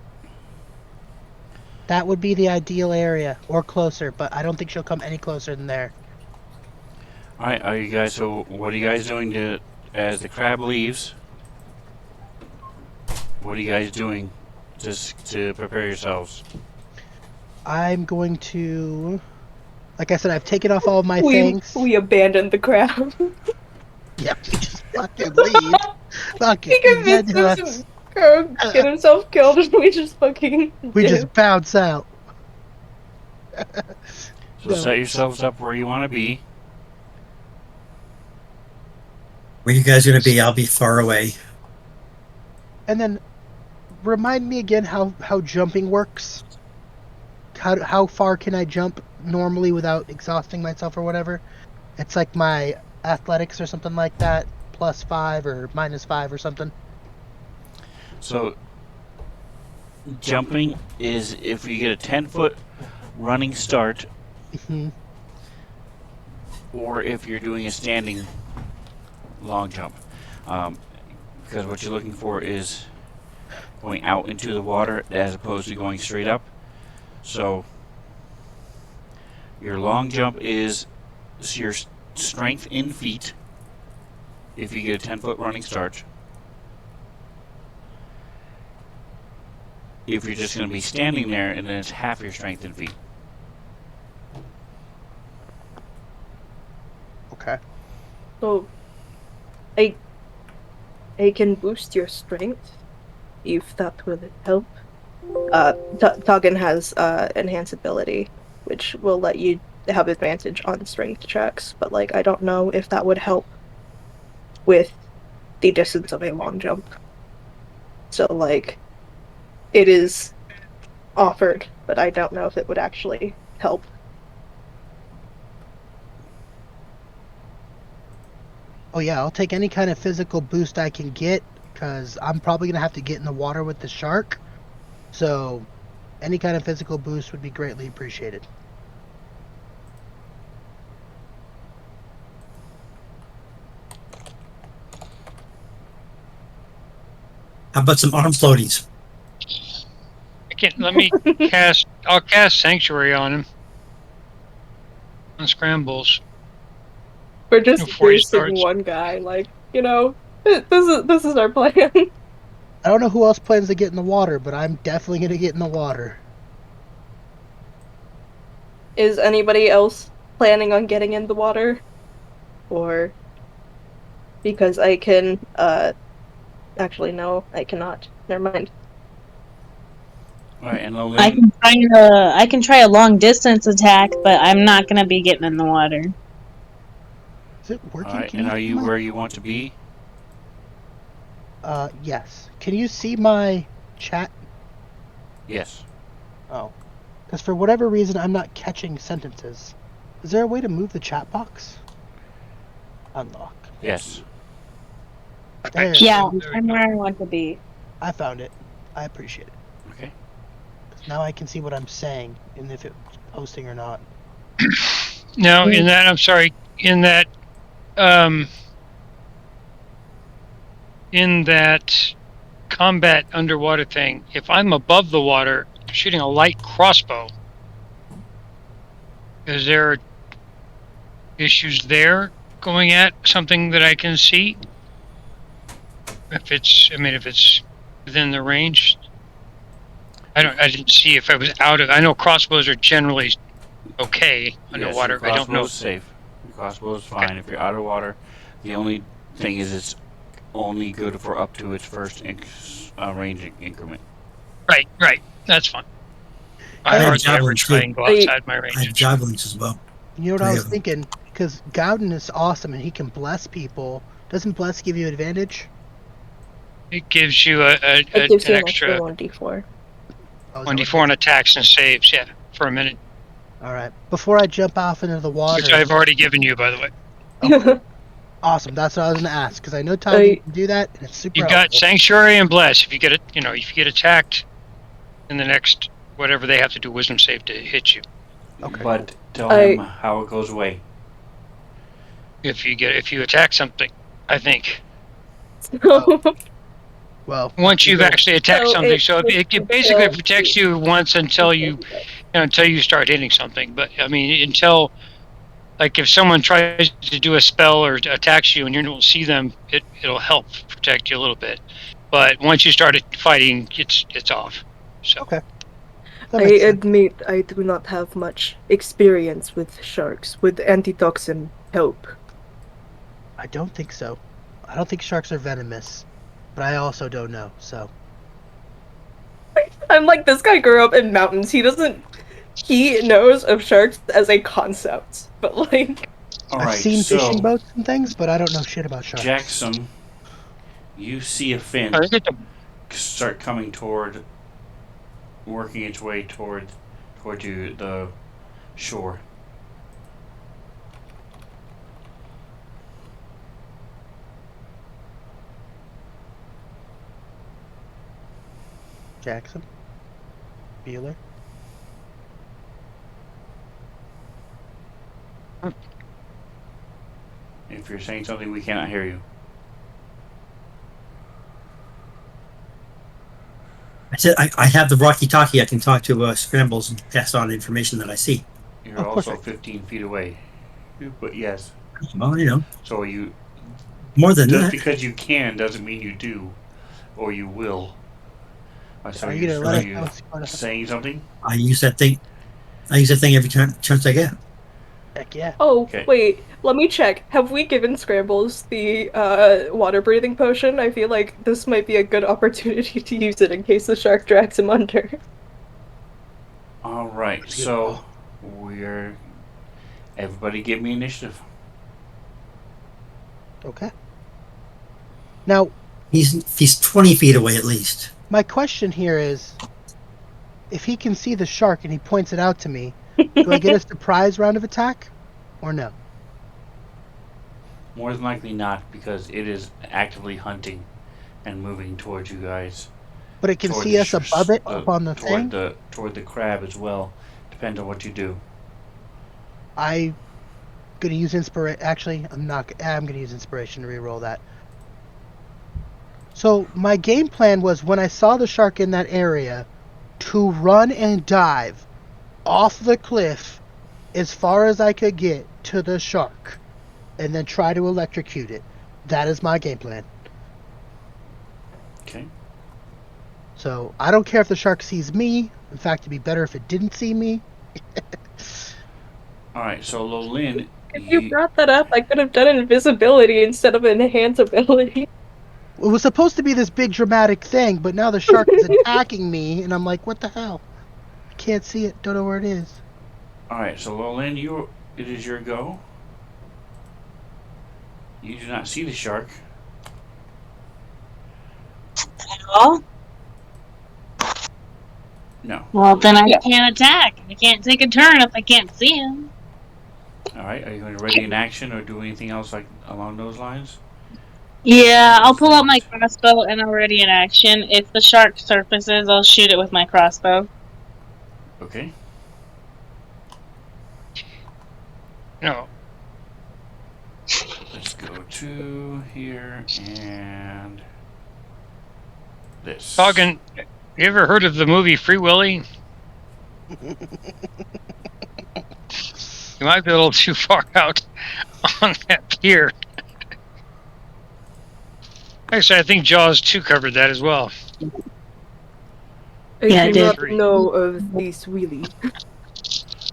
That would be the ideal area, or closer, but I don't think she'll come any closer than there. All right, are you guys? So what are you guys doing to as the crab leaves? What are you guys doing just to prepare yourselves? I'm going to... Like I said, I've taken off all of my things. we abandoned the crowd. Yeah, we just fucking leave. Fuck He it. You said convinced to us us. to get himself killed, and we just fucking. We did. just bounce out. So No. set yourselves up where you want to be. Where you guys going to be? I'll be far away. And then remind me again how jumping works. How far can I jump normally without exhausting myself or whatever? It's like my athletics or something like that, +5 or -5 or something. So jumping is if you get a 10-foot running start, hmm or if you're doing a standing long jump. Because what you're looking for is going out into the water as opposed to going straight up. So your long jump is your strength in feet if you get a 10-foot running start. If you're just going to be standing there, and then it's half your strength in feet. Okay. So, I can boost your strength, if that will help. Tuggen has enhance ability, which will let you have advantage on strength checks, but like I don't know if that would help with the distance of a long jump. So like, it is offered, but I don't know if it would actually help. Oh yeah, I'll take any kind of physical boost I can get, because I'm probably gonna have to get in the water with the shark. So, any kind of physical boost would be greatly appreciated. How about some arm floaties? Let me cast. I'll cast Sanctuary on him. On scrambles. We're just Before he boosting starts. one guy, like, this is our plan. I don't know who else plans to get in the water, but I'm definitely gonna get in the water. Is anybody else planning on getting in the water? Or because I can actually no, I cannot. Never mind. All right, and I Lolene, can try a long distance attack, but I'm not gonna be getting in the water. Is it all working? right, Can and you are see you my... where you want to be? Yes. Can you see my chat? Yes. Oh. Because for whatever reason, I'm not catching sentences. Is there a way to move the chat box? Unlock. Yes. There. Yeah, There we I'm go. where I want to be. I found it. I appreciate it. Okay. 'Cause now I can see what I'm saying, and if it's posting or not. Now, in that, I'm sorry, um, in that combat underwater thing, if I'm above the water shooting a light crossbow, is there issues there going at something that I can see? If it's within the range, I didn't see if I was out of. I know crossbows are generally okay Yes, your underwater. I don't crossbow know. is safe. Your crossbow is Okay. fine. If you're out of water, the only thing is it's only good for up to its first range increment. Right. That's fine. I I have hardly ever javelins try too. and go outside my range. I have javelins as well. You know what I 3 was of them. thinking? Because Gowden is awesome and he can bless people. Doesn't bless give you advantage? It gives you It gives an you an extra extra 1d4. Oh, is that what it 1d4 on attacks and saves. Yeah, for a minute, is? All right. Before I jump off into the water. which I've already given you, by the way. Oh, cool. Awesome. That's what I was going to ask. Because I know Todd I- can do that, and it's super You've got helpful. Sanctuary and Bless. If you get it, if you get attacked in the next whatever they have to do Wisdom save to hit you. Okay, But tell I- him how it goes away. If you attack something, I think Well, once you've actually attacked So something, so it basically until- protects you once until you start hitting something. But I mean, until like if someone tries to do a spell or attacks you and you don't see them, it'll help protect you a little bit. But once you start fighting, it's off. So okay. That I makes sense. admit I do not have much experience with sharks. Would antitoxin help? I don't think so. I don't think sharks are venomous. But I also don't know, so. I'm like, this guy grew up in mountains. He knows of sharks as a concept, but like, All I've right, seen fishing so boats and things, but I don't know shit about sharks. Jackson, you see a fin I think start coming working its way toward you, the shore. Jackson? Bueller? If you're saying something, we cannot hear you. I said I have the walkie-talkie. I can talk to Scrambles and pass on information that I see. You're Oh, also perfect. 15 feet away. But yes. Well, you know, So you more than just that. because you can doesn't mean you do, or you will. So Are you gonna let us know what's going on? saying something? I use that thing. I use that thing every chance I get. Heck yeah. oh Okay. wait, let me check. Have we given Scrambles the water breathing potion? I feel like this might be a good opportunity to use it in case the shark drags him under. All right. That's a good So call. we're everybody give me initiative. Okay. Now, He's 20 feet away at least. my question here is, if he can see the shark and he points it out to me, do I get a surprise round of attack? Or no? More than likely not, because it is actively hunting and moving towards you guys. But it can Toward see the us above it up on the thing? toward the crab as well. Depends on what you do. I'm gonna use inspiration. Actually, I'm not. I'm gonna use inspiration to reroll that. So my game plan was when I saw the shark in that area, to run and dive off the cliff as far as I could get to the shark and then try to electrocute it. That is my game plan. Okay. So I don't care if the shark sees me. In fact, it'd be better if it didn't see me. All right. So Lolin, If you brought that up, I could have done invisibility instead of enhance ability. It was supposed to be this big dramatic thing, but now the shark is attacking me, and I'm like, what the hell? I can't see it. Don't know where it is. all right. So Lolin, it is your go. You do not see the shark. At all? No. Well, then I Yeah. can't attack. I can't take a turn if I can't see him. All right. Are you going to ready in action or do anything else like along those lines? Yeah, I'll pull out my crossbow and I'm ready in action. If the shark surfaces, I'll shoot it with my crossbow. Okay. No. Let's go to here and this. Talking. You ever heard of the movie Free Willy? You might be a little too far out on that pier. Actually, I think Jaws 2 covered that as well. I Yeah, I do did. not know of this really.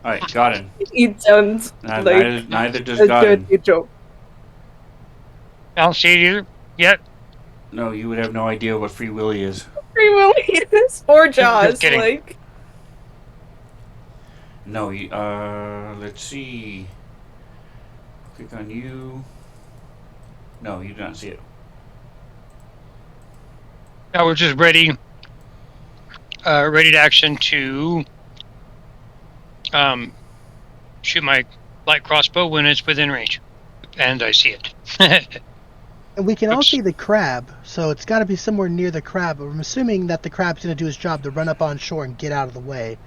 All right, Godin. It sounds like Neither does a Godin. dirty joke. I don't see it either yet. No, you would have no idea what Free Willy is. Free Willy is or Jaws, kidding. like. No, let's see. Click on you. No, you do not see it. Now we're just ready to action to shoot my light crossbow when it's within range. And I see it. And we can all Oops. see the crab, so it's got to be somewhere near the crab. I'm assuming that the crab's going to do his job to run up on shore and get out of the way.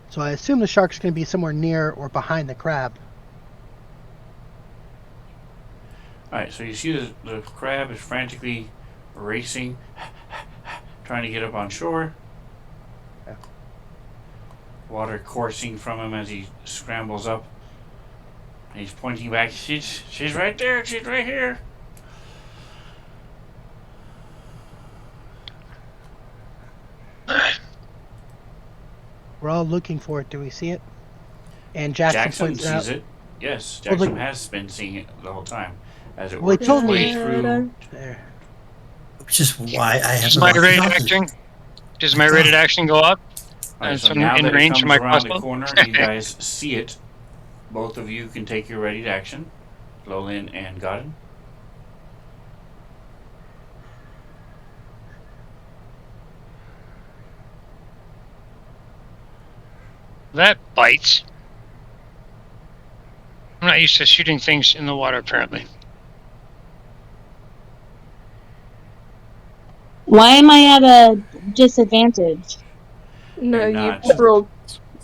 So I assume the shark's going to be somewhere near or behind the crab. Alright, so you see the crab is frantically racing, trying to get up on shore. Yeah. Water coursing from him as he scrambles up. And he's pointing back. She's right there. She's right here. We're all looking for it. Do we see it? And Jackson points sees out. it. Yes, Well, Jackson has been seeing it the whole time as it Well, he works told its way me- through. There. Which is why I have Does the my walkie rated talkie. action? Does my rated action go up? Alright, so So now in that it range comes of my around the crossbow? corner, you guys see it. Both of you can take your ready to action. Lolin and Godin. That bites. I'm not used to shooting things in the water, apparently. Why am I at a disadvantage? No, You're you not. rolled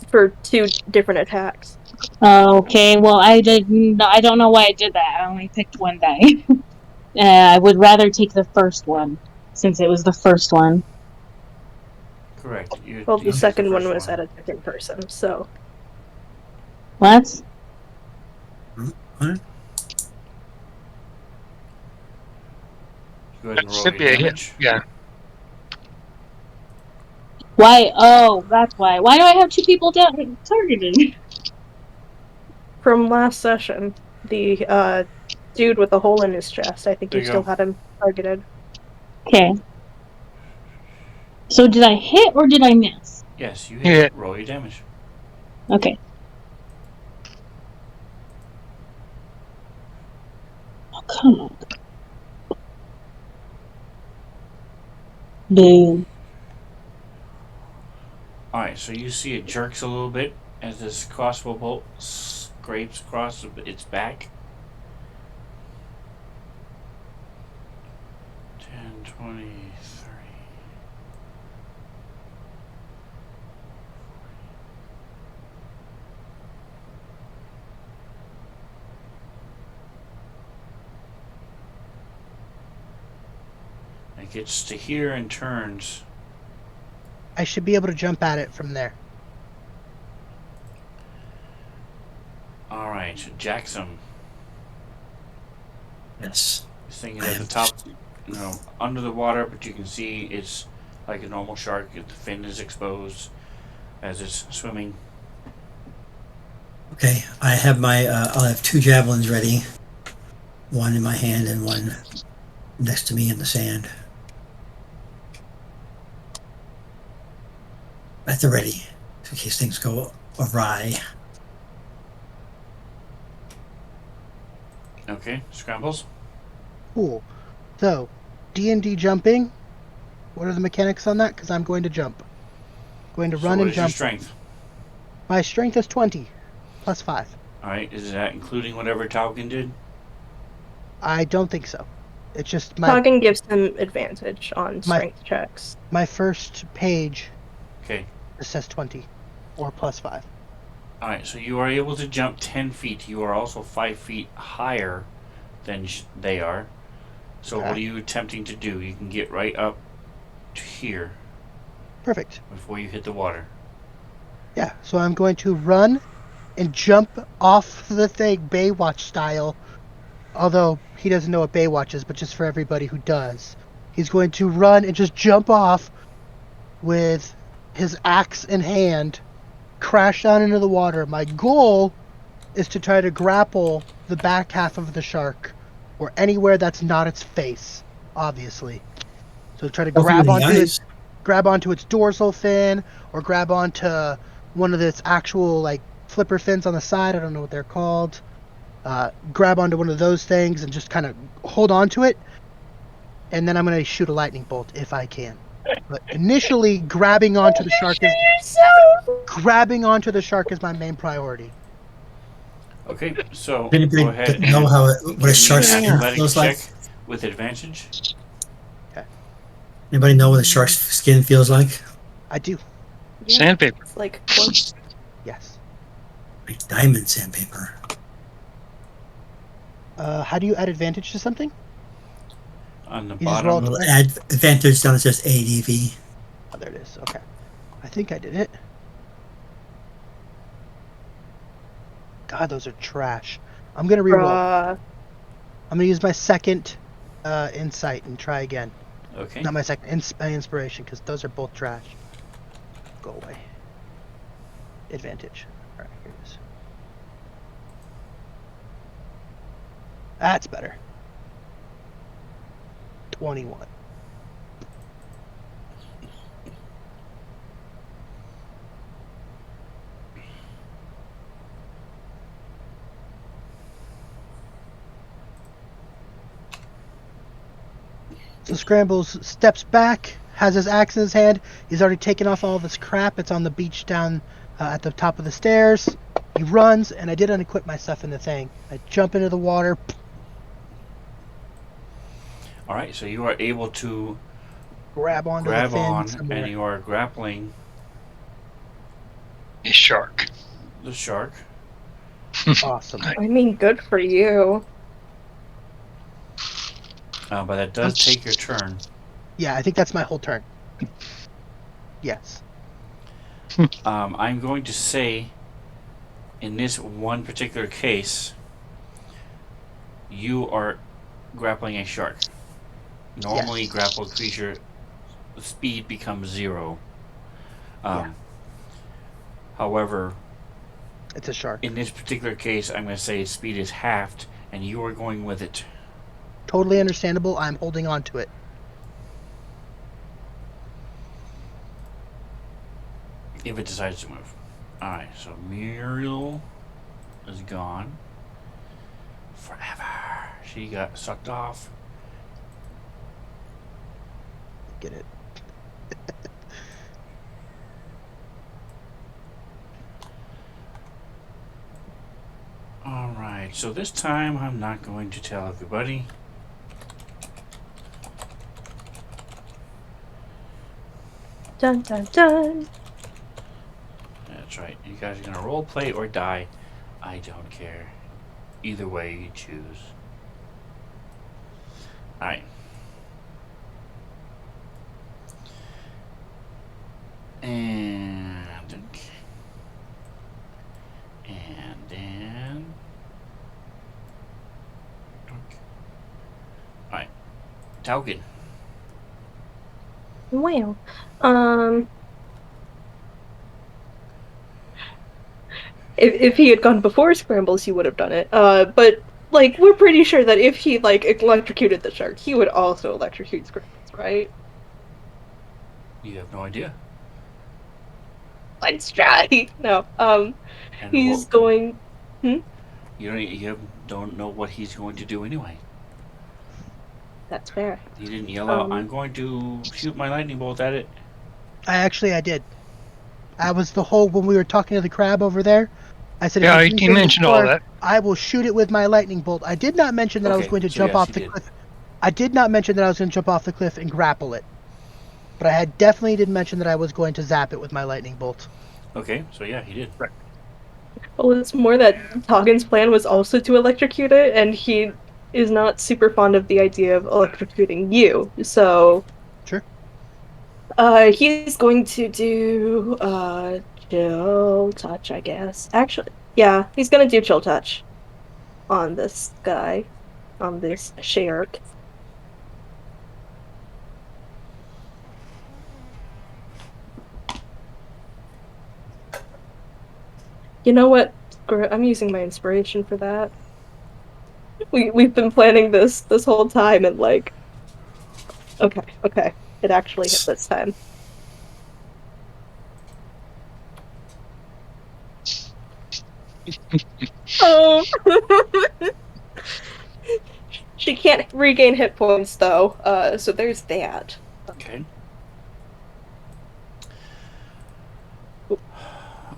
for 2 different attacks. Okay, well I don't know why I did that. I only picked one die. I would rather take the first one, since it was the first one. Correct. Well, You the took second one first was at a different person, so. What? Huh? Go ahead and That roll should your be a hit. damage. Yeah. Why? Oh, that's why. Why do I have 2 people targeted? From last session, the dude with a hole in his chest, I think There you you still go. had him targeted. Okay. So did I hit or did I miss? Yes, you You hit. hit. Roll your damage. Okay. Oh, come on. Boo. Alright, so you see it jerks a little bit as this crossbow bolt scrapes across its back. 10, 20, 30. It gets to here and turns I should be able to jump at it from there. All right, Jackson. Yes. This thing is I at the am. top, under the water, but you can see it's like a normal shark. The fin is exposed as it's swimming. Okay, I have I'll have 2 javelins ready. One in my hand and one next to me in the sand. At the ready, in case things go awry. Okay, scrambles. Cool. So, D&D jumping. What are the mechanics on that? Because I'm going to jump. Going to So run what and is your jump. strength? My strength is 20, plus 5. All right, is that including whatever Taukin did? I don't think so. It's just my Talking gives him advantage on strength checks. my first page Okay. it says 20, or plus 5. All right, so you are able to jump 10 feet. You are also 5 feet higher than they are. So Okay. what are you attempting to do? You can get right up to here Perfect. before you hit the water. Yeah, so I'm going to run and jump off the thing, Baywatch style. Although he doesn't know what Baywatch is, but just for everybody who does. He's going to run and just jump off with his axe in hand, crash down into the water. My goal is to try to grapple the back half of the shark, or anywhere that's not its face, obviously. So try to Both of you in the eyes. grab onto its dorsal fin, or grab onto one of its actual like flipper fins on the side. I don't know what they're called. Grab onto one of those things and just kind of hold on to it, and then I'm going to shoot a lightning bolt if I can. But initially, grabbing onto the shark is my main priority. Okay, so Does anybody go ahead know and what a give me shark's an skin athletics feels like? check with advantage. Anybody know what a shark's skin feels like? I do. Yeah, Sandpaper. it's like close. Yes. Like diamond sandpaper. How do you add advantage to something? On the You just bottom, roll We'll twice? add advantage down it says ADV. Oh, there it is. Okay. I think I did it. God, those are trash. I'm going to reroll. Bruh. I'm going to use my second insight and try again. okay. Not my second, my inspiration, because those are both trash. Go away. Advantage. Alright, here it is. That's better. 21. So Scrambles steps back, has his axe in his hand. He's already taken off all of his crap. It's on the beach down at the top of the stairs. He runs, and I did unequip my stuff in the thing. I jump into the water. All right, so you are able to Grab onto grab the fin on, somewhere. and you are grappling A shark. the shark. Awesome. I mean, good for you. But that does take your turn. Yeah, I think that's my whole turn. Yes. I'm going to say, in this one particular case, you are grappling a shark. Normally, Yes. grappled creature speed becomes 0. Yeah. However, It's a shark. in this particular case, I'm going to say its speed is halved, and you are going with it. Totally understandable. I'm holding on to it. If it decides to move. Alright, so Muriel is gone. Forever. She got sucked off. Get it. Alright, so this time I'm not going to tell everybody. Dun dun dun. That's right. You guys are gonna role play or die. I don't care. Either way you choose. Alright. And then. Alright. Taugen. Well, um, if he had gone before scrambles, he would have done it. But like we're pretty sure that if he like electrocuted the shark, he would also electrocute scrambles, right? You have no idea. Let's try. No. And He's going. You don't know what he's going to do anyway. That's fair. He didn't yell out, Um, "I'm going to shoot my lightning bolt at it." I did. I was the whole when we were talking to the crab over there. I said, Yeah, if you he do mentioned all before, that. I will shoot it with my lightning bolt. I did not mention that I was Okay, going to so jump yes, off you the did. cliff. I did not mention that I was going to jump off the cliff and grapple it. But I had definitely did mention that I was going to zap it with my lightning bolt. Okay, so yeah, he did. well, it's more that Toggen's plan was also to electrocute it, and he is not super fond of the idea of electrocuting you. So, Sure. he's going to do chill touch, I guess. Actually, yeah, he's gonna do chill touch on this guy, on this shark. You know what? I'm using my inspiration for that. We've been planning this whole time, and like, okay, it actually hit this time. Oh, she can't regain hit points though. So there's that. Okay.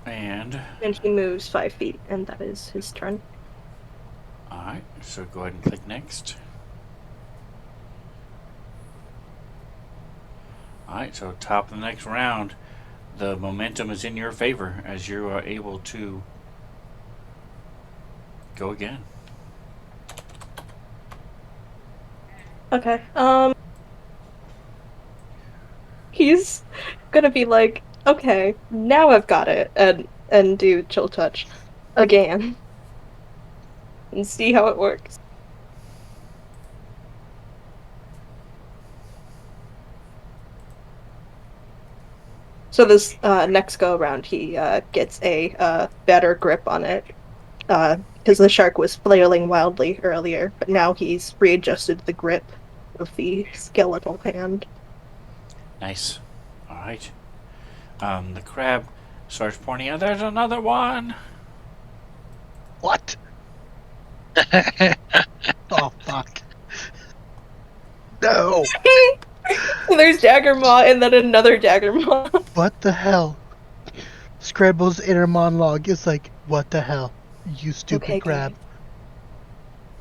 And And he moves 5 feet, and that is his turn. alright, so go ahead and click next. Alright, so top of the next round, the momentum is in your favor as you are able to go again. Okay. He's gonna be like, okay, now I've got it, and do chill touch again, and see how it works. So this next go around, he gets a better grip on it, because the shark was flailing wildly earlier, but now he's readjusted the grip of the skeletal hand. Nice. Alright. The crab starts pointing out, there's another one! What? Oh, fuck. No! There's Daggermaw and then another Daggermaw. What the hell? Scrabble's inner monologue is like, what the hell? You stupid Okay, crab. guys.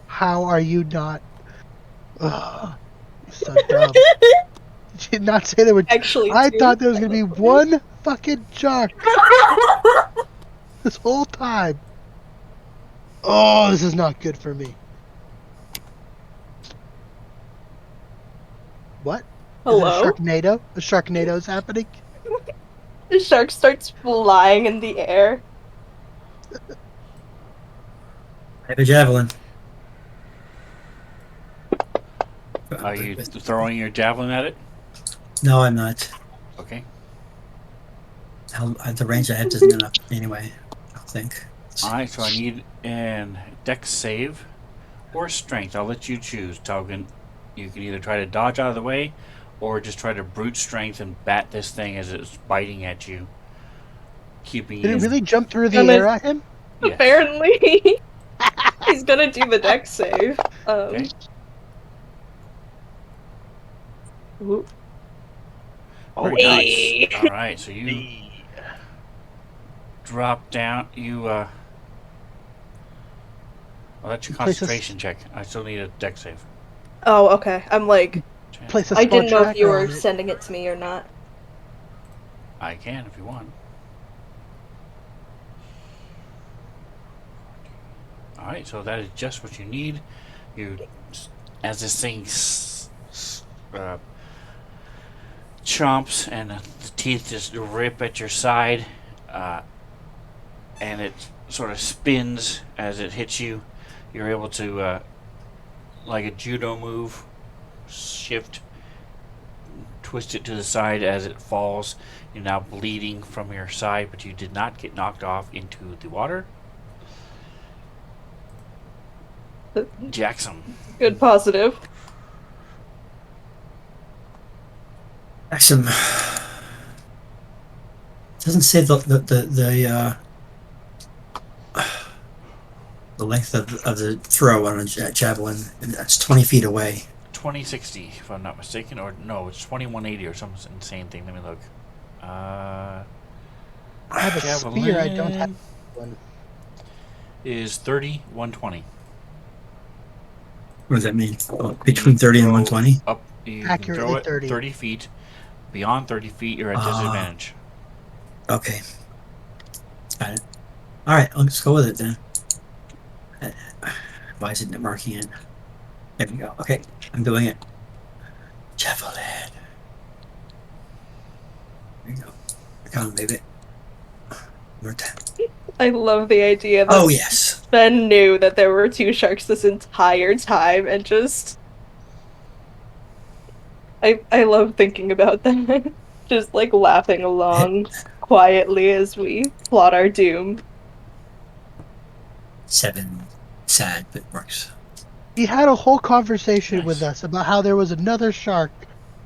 How are you not? Ugh. You're so dumb. Did you not say there were... Actually, I two. thought there was going to be one fucking shark this whole time. Oh, this is not good for me. What? Hello? Is it a Sharknado? A Sharknado's happening? The shark starts flying in the air. I have a javelin. Are you throwing your javelin at it? No, I'm not. Okay. The range I have isn't enough anyway, I think. Alright, so I need an dex save or strength. I'll let you choose, Taugen. You can either try to dodge out of the way or just try to brute strength and bat this thing as it's biting at you. Keeping Did you... it really jump through the And air at him? Yes. Apparently. He's gonna do the dex save. Okay. Ooh. Very Hey. nice. Alright, so you drop down. You, well, that's your Place a- concentration check. I still need a dex save. Oh, okay. I'm like, Place a I spell didn't know if you tracker were on it. sending it to me or not. I can if you want. Alright, so that is just what you need. You, as this thing chomps, and the teeth just rip at your side, and it sort of spins as it hits you. You're able to, like a judo move, shift, twist it to the side as it falls. You're now bleeding from your side, but you did not get knocked off into the water. Jackson. Good positive. Maxim doesn't say the length of the throw on a javelin. That's 20 feet away. 2060, if I'm not mistaken, or no, it's 2180 or some insane thing. Let me look. I have a spear. I don't have one. Is 30, 120. What does that mean? Oh, between 30 and 120? Up, you can Accurately throw it 30. 30 feet. Beyond 30 feet, you're at disadvantage. Okay. Got it. All right, let's go with it then. Why isn't it marking it? There we go. Okay, I'm doing it. Javelin. There you go. Come on, baby. More time. I love the idea that Oh, yes. Ben knew that there were two sharks this entire time and just... I love thinking about that. Just like laughing along quietly as we plot our doom. 7. Sad, but works. He had a whole conversation Nice. with us about how there was another shark,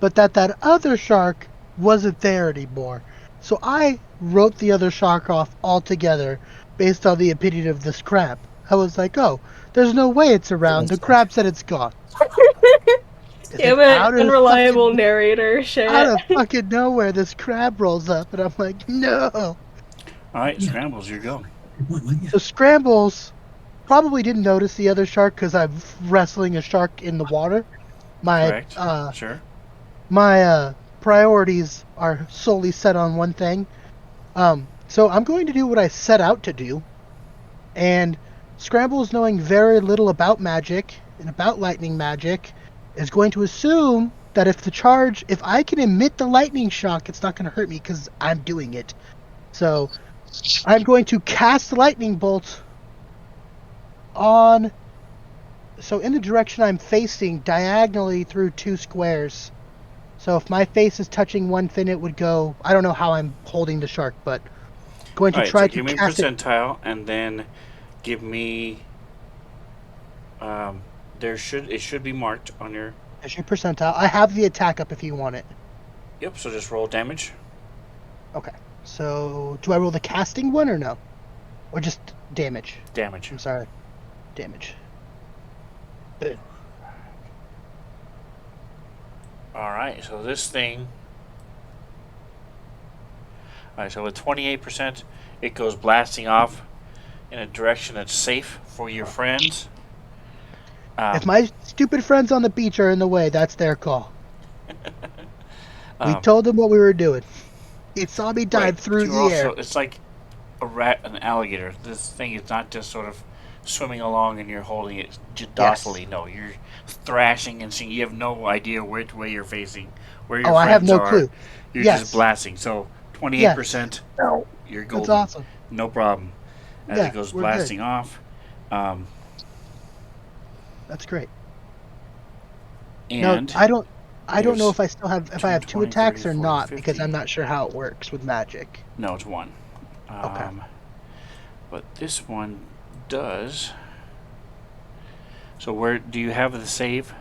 but that other shark wasn't there anymore. So I wrote the other shark off altogether based on the opinion of this crab. I was like, oh, there's no way it's around. The crab said it's gone. Damn it, unreliable narrator shit. Out of fucking nowhere, this crab rolls up, and I'm like, no. Alright, Scrambles, your go. So Scrambles probably didn't notice the other shark because I'm wrestling a shark in the water. Correct. Sure. My priorities are solely set on one thing. So I'm going to do what I set out to do. And Scrambles, knowing very little about magic and about lightning magic, is going to assume that if I can emit the lightning shock, it's not going to hurt me because I'm doing it. So I'm going to cast the lightning bolt in the direction I'm facing, diagonally through 2 squares. So if my face is touching one fin, it would go... I don't know how I'm holding the shark, but going to try to give me cast it. percentile, and then give me... it should be marked on your... As your percentile. I have the attack up if you want it. Yep, so just roll damage. Okay. So do I roll the casting one or no? Or just damage? Damage. I'm sorry. Damage. Alright, so this thing... Alright, so with 28%, it goes blasting off in a direction that's safe for your friends. If my stupid friends on the beach are in the way, that's their call. We told them what we were doing. It saw me dive through the air. It's like an alligator. This thing is not just sort of swimming along and you're holding it docilely. Yes. No, you're thrashing and seeing. You have no idea which way you're facing, where your friends are. I have no clue. You're just blasting. So 28%, you're golden. That's awesome. No problem. As it goes blasting off. That's great. And no, I don't know if I still have I have 2 attacks 30, or 40, not 50. because I'm not sure how it works with magic. No, it's 1. Okay. But this one does. So where do you have the save?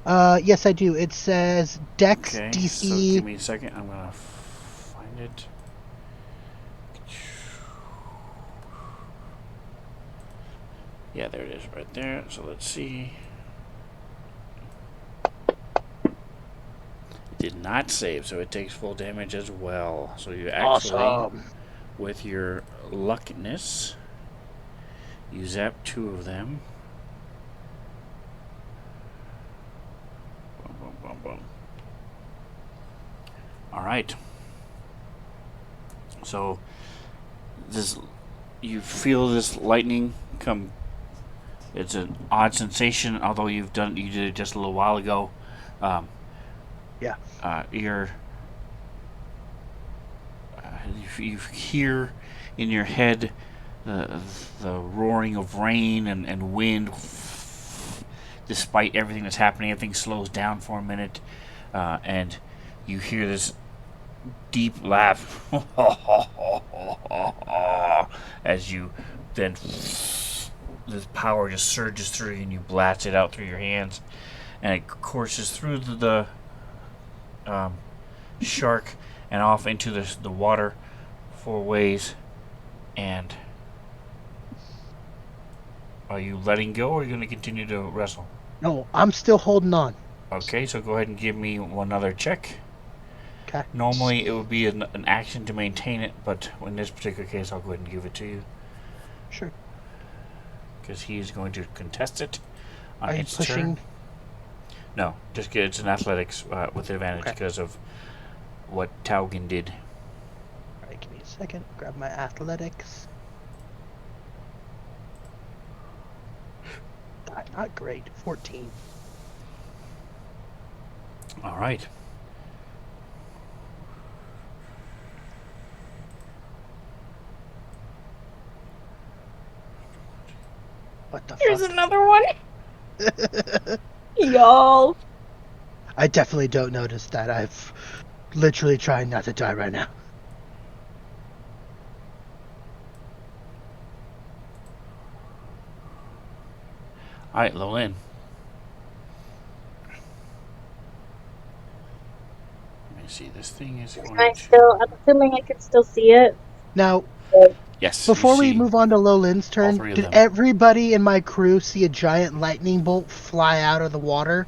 Yes, I do. It says Dex DC. So give me a second. I'm gonna find it. Yeah, there it is, right there. So let's see. It did not save, so it takes full damage as well. So you actually, with your luckiness, you zap 2 of them. Boom, boom, boom, boom. All right. So you feel this lightning come. It's an odd sensation, although you did it just a little while ago. Yeah. You hear in your head the roaring of rain and wind. Despite everything that's happening, everything slows down for a minute, and you hear this deep laugh as you then this power just surges through you and you blast it out through your hands, and it courses through the shark and off into the water 4 ways. And are you letting go, or are you going to continue to wrestle? No, I'm still holding on. Okay, so go ahead and give me one other check. Okay. Normally it would be an action to maintain it, but in this particular case I'll go ahead and give it to you. Sure. Because he is going to contest it on Are you its pushing? turn. No, just get it's an athletics with advantage because of what Taugen did. Alright, give me a second. Grab my athletics. Not great. 14. All right. What the Here's fuck? another one. Y'all. I definitely don't notice that. I've literally trying not to die right now. All right, Lolin. Let me see. This thing is going to. I'm assuming I can still see it. Now, Yes. before you we see move on to Lolin's turn, three of did them. everybody in my crew see a giant lightning bolt fly out of the water?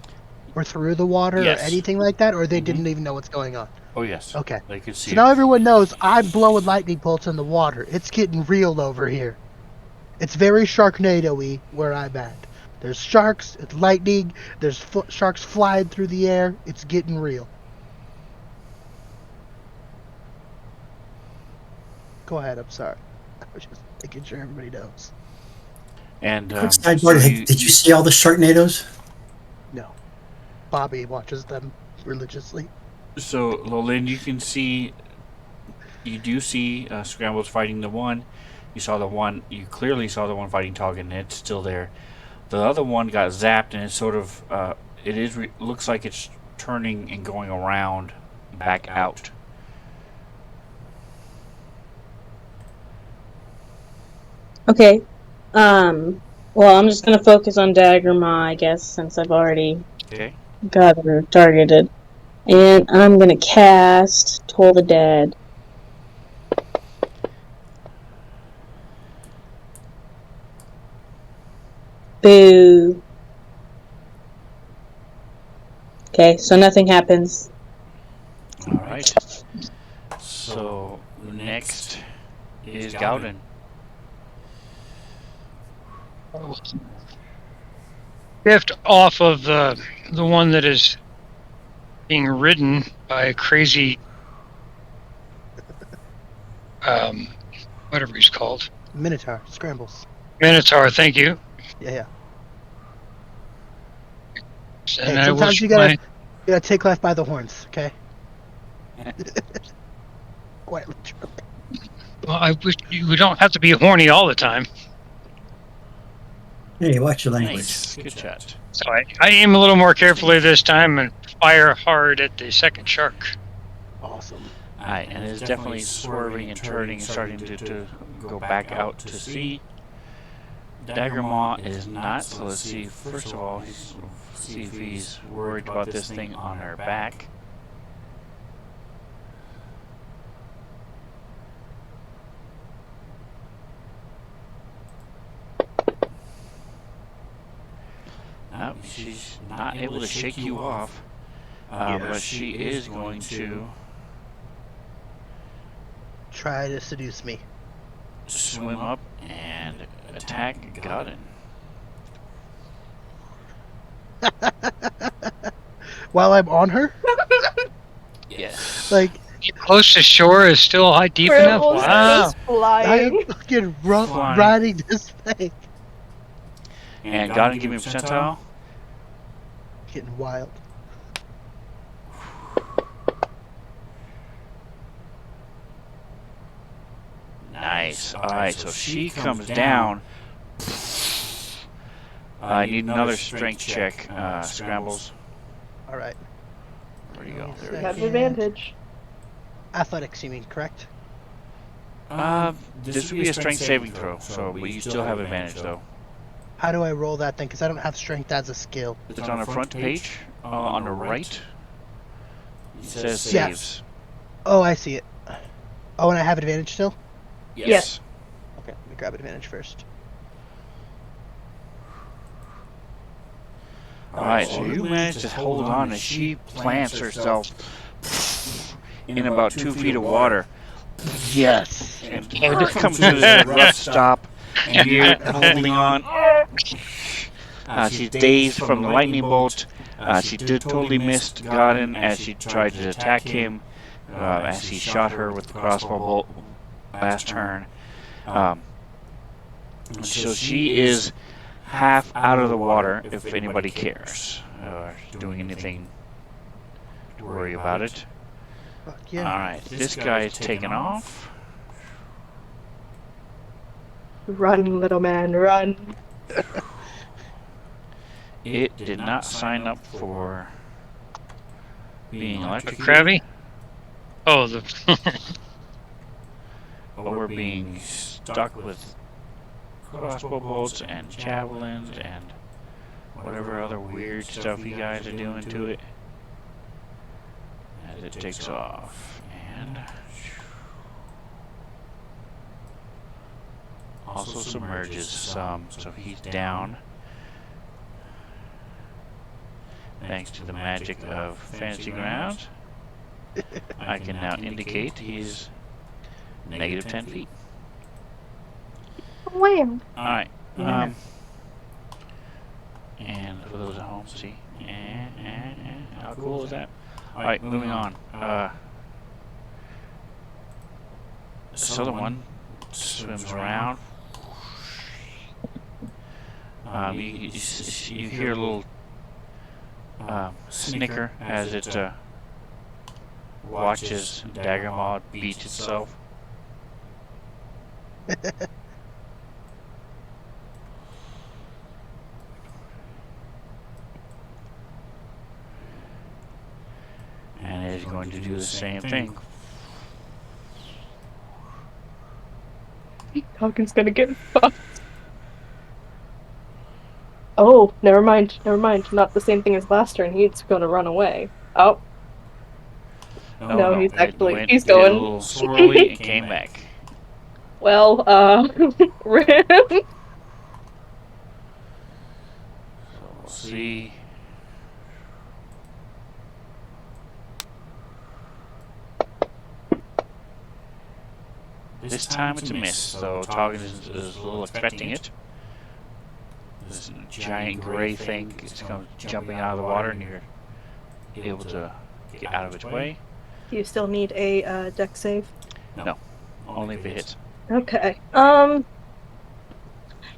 Or through the water Yes. or anything like that? Or they Mhm. didn't even know what's going on? Oh yes. Okay. They could see So it. now everyone knows I'm blowing lightning bolts in the water. It's getting real over here. It's very Sharknado-y where I'm at. There's sharks, it's lightning, there's sharks flying through the air. It's getting real. Go ahead, I'm sorry. I was just making sure everybody knows. And Quick so sidebar: did you see all the Sharknadoes? No. Bobby watches them religiously. So Lolin, you can see. You do see Scrambles fighting the one. You saw the one. You clearly saw the one fighting Toggen. It's still there. The other one got zapped, and it's sort of. It is looks like it's turning and going around, back out. Okay. Well, I'm just gonna focus on Dagger Ma, I guess, since I've already Okay. got her targeted. And I'm gonna cast Toll the Dead. Boo. Okay, so nothing happens. All right. So next is Gowden. Shift off of the one that is being ridden by a crazy whatever he's called. Minotaur, scrambles. Minotaur, thank you. Yeah. And Hey, I will sometimes you gotta take life by the horns, okay? Quite literally. well, I wish you don't have to be horny all the time. Hey, watch your language. Nice. Good shot. So I aim a little more carefully this time and fire hard at the second shark. Awesome. Alright, and it's definitely swerving and turning and starting to go back out to sea. Dagger Maw is not, so let's see. First of all, see if he's worried about this thing on her back. She's not able to shake you off, but she is going to Try to seduce me. swim up and attack Godin. While I'm on her? Yes. Like, Close to shore is still high deep enough? Scribbles Wow. just I flying. am fucking rough Flying. riding this thing. And Godin, give me a percentile. Getting wild. Nice. Alright, so she comes down. I need another strength check. Scrambles. All right. Where'd you go? There You it have is. advantage. Athletics, you mean, correct? This would be a strength saving throw, so but you still have advantage though. How do I roll that then? Because I don't have strength as a skill. It's on the front page, on the right. It says Yes. saves. Oh, I see it. Oh, and I have advantage still? Yes. Okay, let me grab advantage first. Alright, so you manage to hold on as she plants herself in about 2 feet of water. Yes. And it comes to this rough stop, and you're holding on. She's dazed from the lightning bolt. She did totally missed Godin as she tried to attack him, as he shot her with the crossbow bolt last turn. So she is half out of the water, if anybody cares, or doing anything to worry about it. Fuck yeah. Alright, this guy is taken off. Run, little man, run. It did not sign up for being The electrocuted, Krabby? Oh, the. or being stuck with crossbow bolts and javelins and whatever other weird stuff you guys are doing to it. As it takes off. And also submerges some, so he's down. Thanks to the magic of Fantasy Grounds, I can now indicate he's negative 10 feet. Wham! Alright. Yeah. And for those at home, see. How cool is that? Alright, moving on. This other one swims around. You hear a little snicker as it watches Daggermaw beat itself. And it is going to do the same thing. Falcon's gonna get fucked. Oh, never mind, never mind. Not the same thing as last turn. He's gonna run away. Oh, No, he's he's did a going. little swirly and came back. well, Rim. So we'll see. This time it's a miss, so Toggin is a little expecting it. This giant gray thing is jumping out of the water, and you're able to get out of its way. Do you still need a deck save? No, only if it hits. Okay.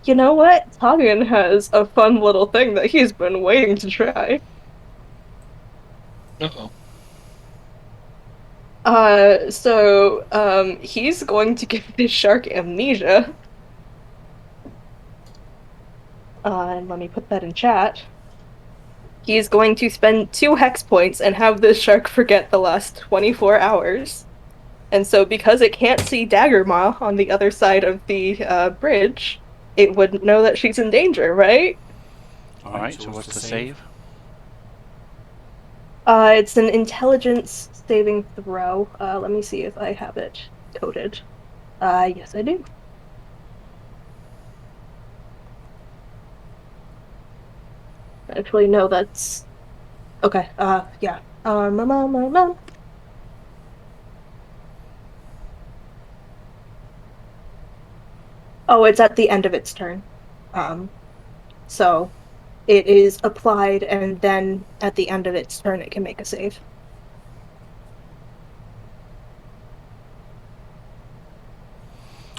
You know what? Toggin has a fun little thing that he's been waiting to try. Uh-oh. He's going to give this shark amnesia. And let me put that in chat. He's going to spend 2 hex points and have this shark forget the last 24 hours. And so because it can't see Daggermaw on the other side of the bridge, it would know that she's in danger, right? Alright, so what's the save? It's an intelligence saving throw. Let me see if I have it coded. Yes, I do. Actually, no, that's... Okay, yeah. Oh, it's at the end of its turn. So it is applied, and then at the end of its turn, it can make a save.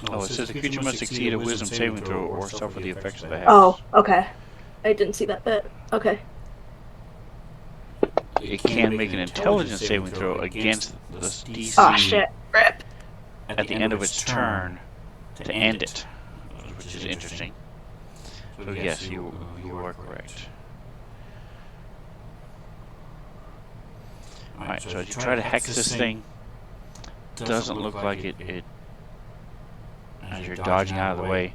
Oh, it says the creature must succeed a wisdom saving throw or suffer the effects of the hex. Oh, okay. I didn't see that bit. Okay. It can make an intelligence saving throw against the DC Ah, shit. Rip. at the end of its turn. to end it, which is interesting. So yes, you are correct. Alright, so as you try to hex this thing, doesn't look like it as you're dodging out of the way,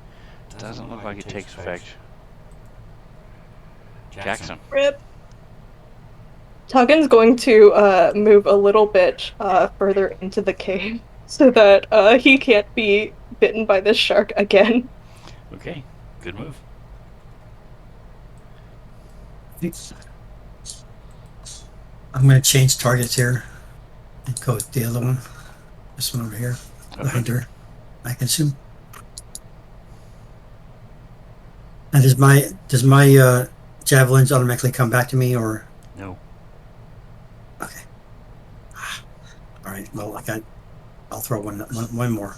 doesn't look like it takes effect. Jackson. Rip. Tuggin's going to move a little bit further into the cave so that he can't be bitten by this shark again. Okay, good move. I'm going to change targets here and go with the other one. This one over here. The Okay. hunter. I consume. And does my javelins automatically come back to me, or? No. Okay. All right. Well, I'll throw one more.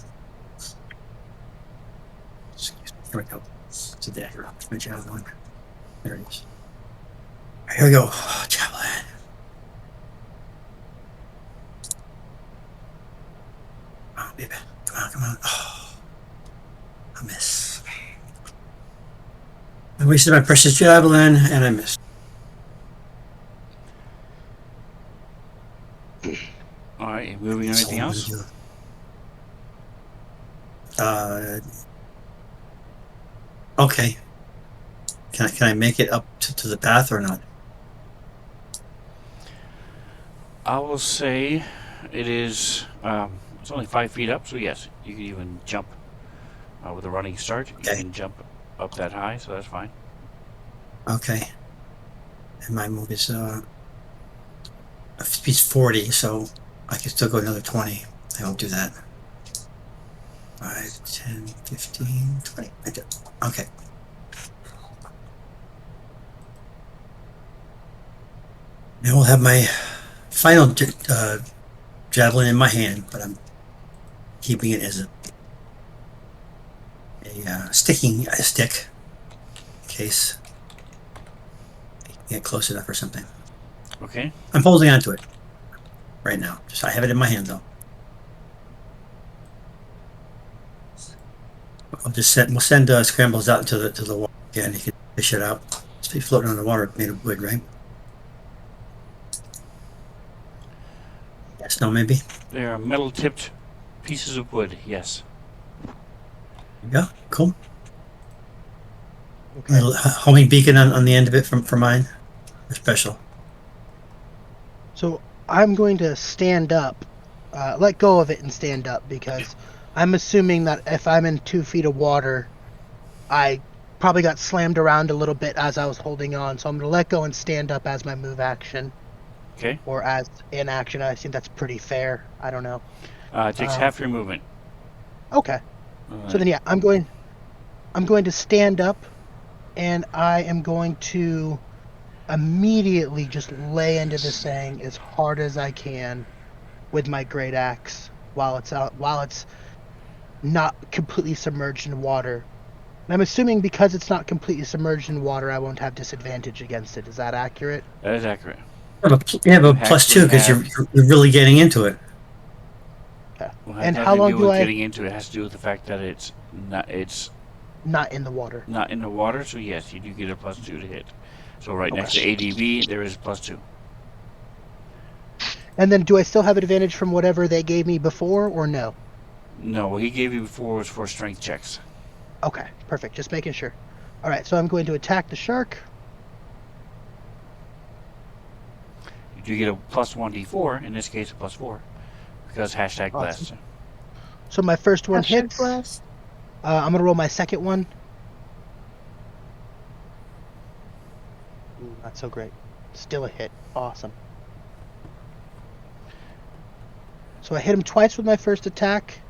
Excuse me. Here we go. It's a dagger. It's my javelin. There it is. Here we go. Oh, javelin. Oh, baby. Come on. Oh, I miss. I wasted my precious javelin, and I missed. Alright, moving on That's anything all I'm else? gonna do. Okay. Can I make it up to the path or not? I will say it is, it's only 5 feet up, so yes, you can even jump with a running start. You Okay. can jump up that high, so that's fine. Okay. And my move is speed's 40, so I can still go another 20. I won't do that. 5, 10, 15, 20. I do. Okay. Now we'll have my final javelin in my hand, but I'm keeping it as a sticking stick in case I can get close enough or something. Okay. I'm holding on to it right now. Just I have it in my hand though. We'll send scrambles out into the water again. You can fish it out. It's be floating on the water made of wood, right? Yes, no, maybe. They are metal tipped pieces of wood, yes. Yeah, cool. Okay. Little homing beacon on the end of it for mine. They're special. So I'm going to stand up, let go of it and stand up because I'm assuming that if I'm in 2 feet of water, I probably got slammed around a little bit as I was holding on. So I'm going to let go and stand up as my move action. Okay. Or as in action. I think that's pretty fair. I don't know. It takes half your movement. Okay. So then, yeah, I'm going to stand up, and I am going to immediately just lay into this thing as hard as I can with my great axe while it's not completely submerged in water. And I'm assuming because it's not completely submerged in water, I won't have disadvantage against it. Is that accurate? That is accurate. Yeah, but plus 2 because you're really getting into it. Okay. Well, And has how nothing to long do do with I- getting into it? It has to do with the fact that it's Not in the water. not in the water, so yes, you do get a +2 to hit. So right next to Okay. ADB, there is +2. And then do I still have advantage from whatever they gave me before, or no? No, what he gave you before was for strength checks. Okay, perfect. Just making sure. All right, so I'm going to attack the shark. You do get a +1d4, in this case a +4, because hashtag blast. Awesome. So my first one Hashtag hits. blast. I'm gonna roll my second one. Ooh, not so great. Still a hit. Awesome. So I hit him twice with my first attack.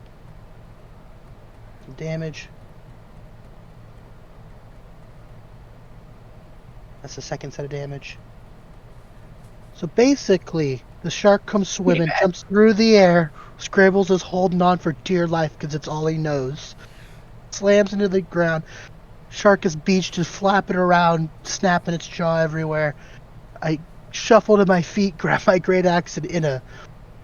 Some damage. That's the second set of damage. So basically, the shark comes swimming, jumps through the air. Scrabbles is holding on for dear life because it's all he knows. Slams into the ground. Shark is beached, just flapping around, snapping its jaw everywhere. I shuffle to my feet, grab my great axe, and in a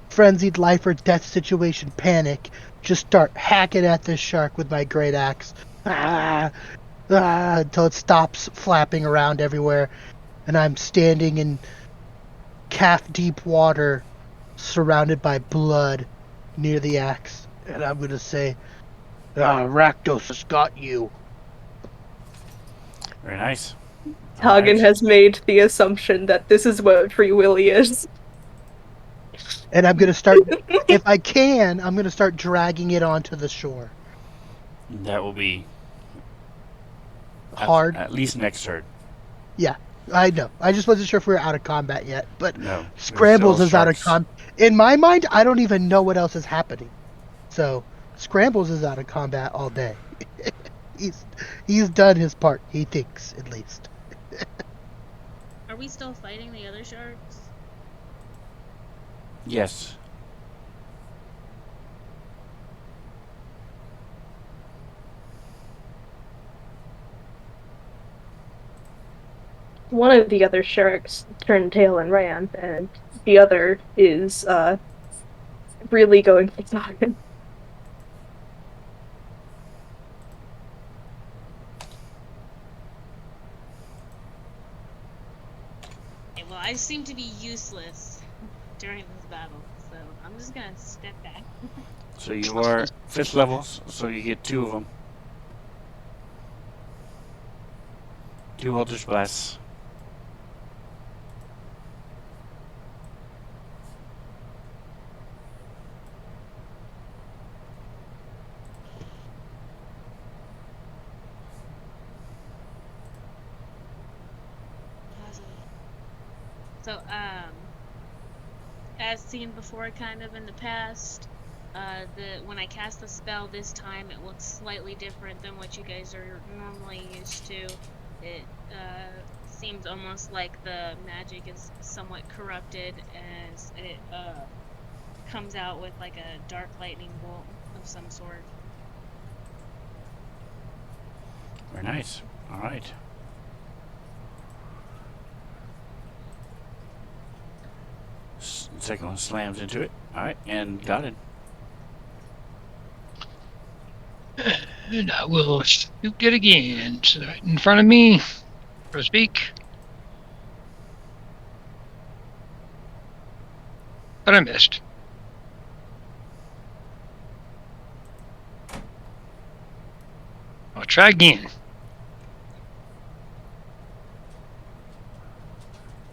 frenzied life or death situation panic, just start hacking at this shark with my great axe. Until it stops flapping around everywhere, and I'm standing in calf-deep water, surrounded by blood, near the axe. And I'm gonna say, Rakdos has got you. Very nice. Hagen Alright. has made the assumption that this is what free willy is. And I'm gonna start, if I can, I'm gonna start dragging it onto the shore. That will be Hard. at least next turn. Yeah, I know. I just wasn't sure if we were out of combat yet. But No. Scrambles There's is out of sharks. combat. In my mind, I don't even know what else is happening. So Scrambles is out of combat all day. he's done his part. He thinks, at least. Are we still fighting the other sharks? Yes. One of the other sharks turned tail and ran, and the other is really going for Hagen. Okay, well, I seem to be useless during this battle, so I'm just gonna step back. So you are 5th levels, so you get 2 of them. 2 Eldritch Blasts. Awesome. So, as seen before, kind of in the past, when I cast the spell this time, it looks slightly different than what you guys are normally used to. It seems almost like the magic is somewhat corrupted as it comes out with like a dark lightning bolt of some sort. Very nice. Alright. Second one slams into it. Alright, and got it. And I will shoot it again. So right in front of me, so to speak. But I missed. I'll try again.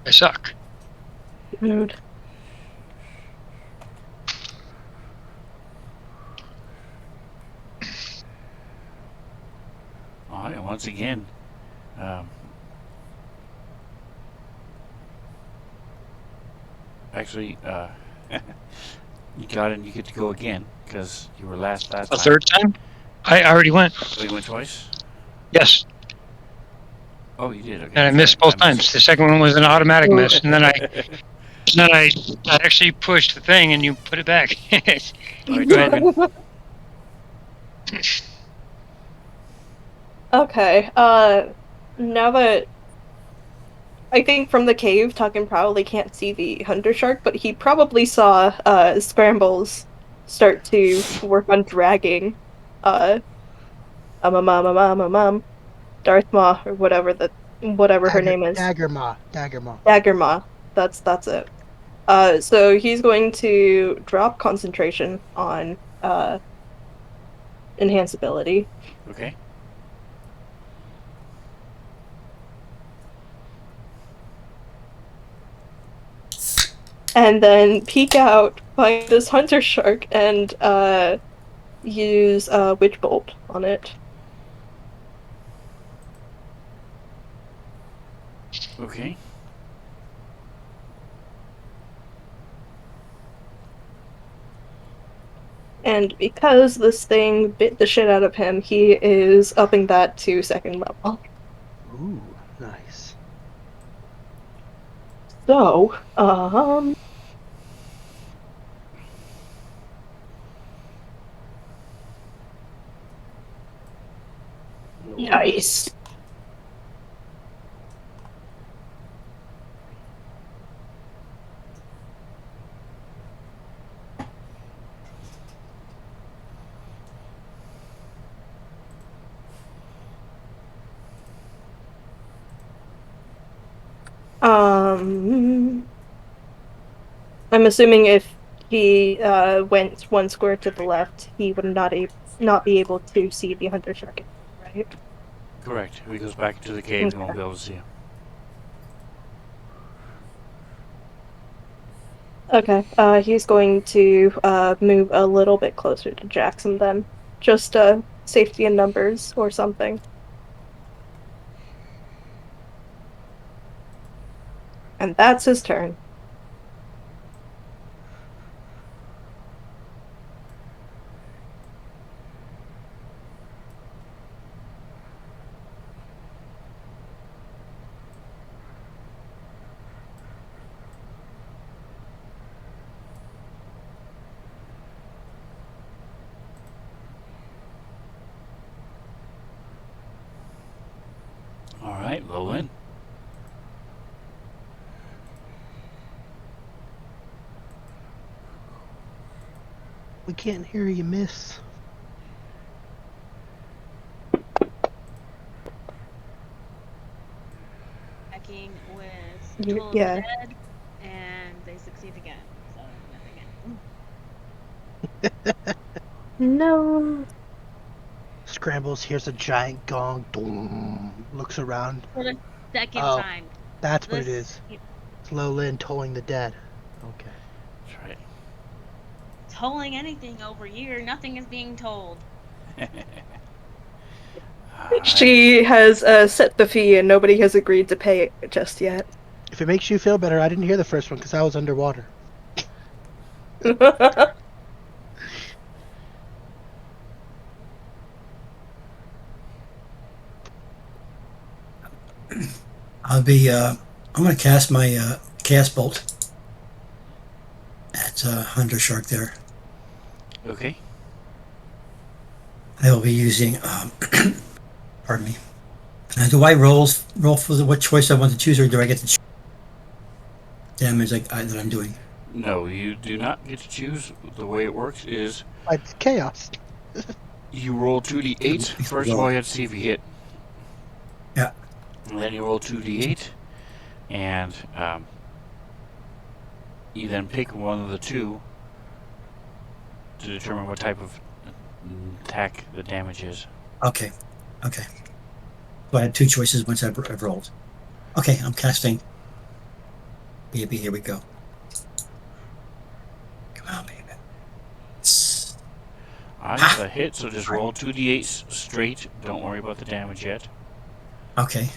I suck. Rude. Alright, and once again, actually, you got it and you get to go again, because you were last A time. third time? I already went. Oh, you went twice? Yes. Oh, you did, okay. And I Sorry, missed both I missed times. The second one was an automatic Oh. miss, and then I actually pushed the thing and you put it back. Alright, Go ahead. Tarvin. Okay, now that I think from the cave, Tucken probably can't see the hunter shark, but he probably saw Scrambles start to work on dragging Darth Maw or whatever her name is. Daggermaw. Daggermaw. That's it. So he's going to drop concentration on enhance ability. Okay. And then peek out, find this hunter shark, and use Witch Bolt on it. Okay. And because this thing bit the shit out of him, he is upping that to 2nd level. Ooh, nice. So, nice. I'm assuming if he went one square to the left, he would not be able to see the hunter shark, right? Correct. If he goes back into the cave, he won't be able to see him. Okay. He's going to move a little bit closer to Jackson then. Just safety in numbers or something. And that's his turn. All right, roll in. We can't hear you, miss. Attacking with Toll Yeah. of the Dead, and they succeed again. So nothing. No. Scrambles, hears a giant gong. Doom, looks around. For the second Oh, time. that's what it This is. It's Lolin tolling the dead. Okay. That's right. tolling anything over here, nothing is being told. Alright. She has set the fee and nobody has agreed to pay it just yet. If it makes you feel better, I didn't hear the first one because I was underwater. I'm going to cast my cast bolt at Hunter Shark there. Okay. I will be using, pardon me. Do I roll for what choice I want to choose, or do I get to choose damage that I'm doing? No, you do not get to choose. The way it works is It's chaos. you roll 2d8. First of all, you have to see if you hit. Yeah. And then you roll 2d8, and you then pick one of the two to determine what type of attack the damage is. Okay. So I had two choices once I've rolled. Okay, I'm casting. Baby, here we go. Come on, baby. Alright, so hit, so just roll 2d8 straight. Don't worry about the damage yet. Okay.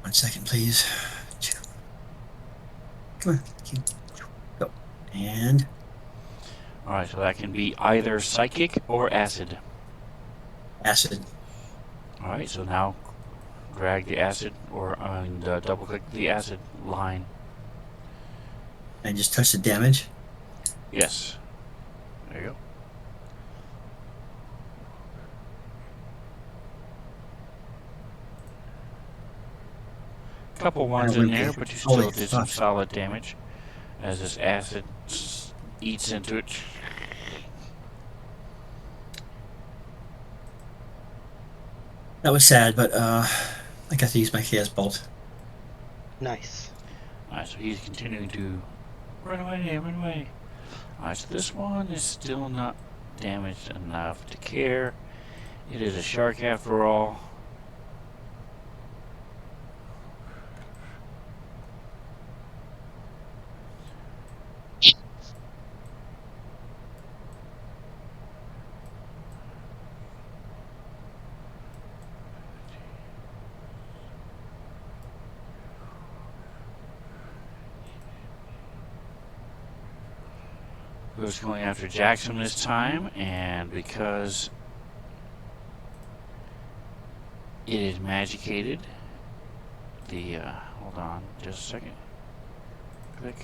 1 second, please. Come on. Go. And Alright, so that can be either psychic or acid. acid. Alright, so now drag the acid and double click the acid line. And just touch the damage. Yes. There you go. Couple ones in there, but you still did some solid damage as this acid eats into it. That was sad, but I got to use my cast bolt. Nice. Alright, so he's continuing to run away. Alright, so this one is still not damaged enough to care. It is a shark after all. Who's going after Jackson this time, and because it is magicated, hold on just a second. Click.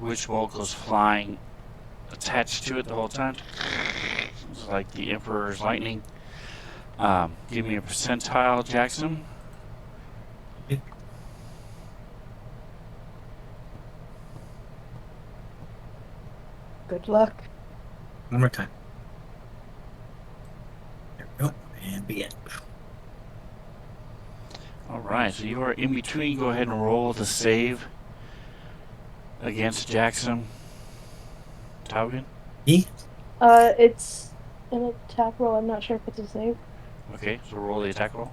Witch bolt goes flying attached to it the whole time. It's like the Emperor's lightning. Give me a percentile, Jackson. Good luck. One more time. There we go. And begin. All right, so you are in between. Go ahead and roll the save against Jackson. Taugen? Me? It's an attack roll. I'm not sure if it's a save. Okay, so roll the attack roll.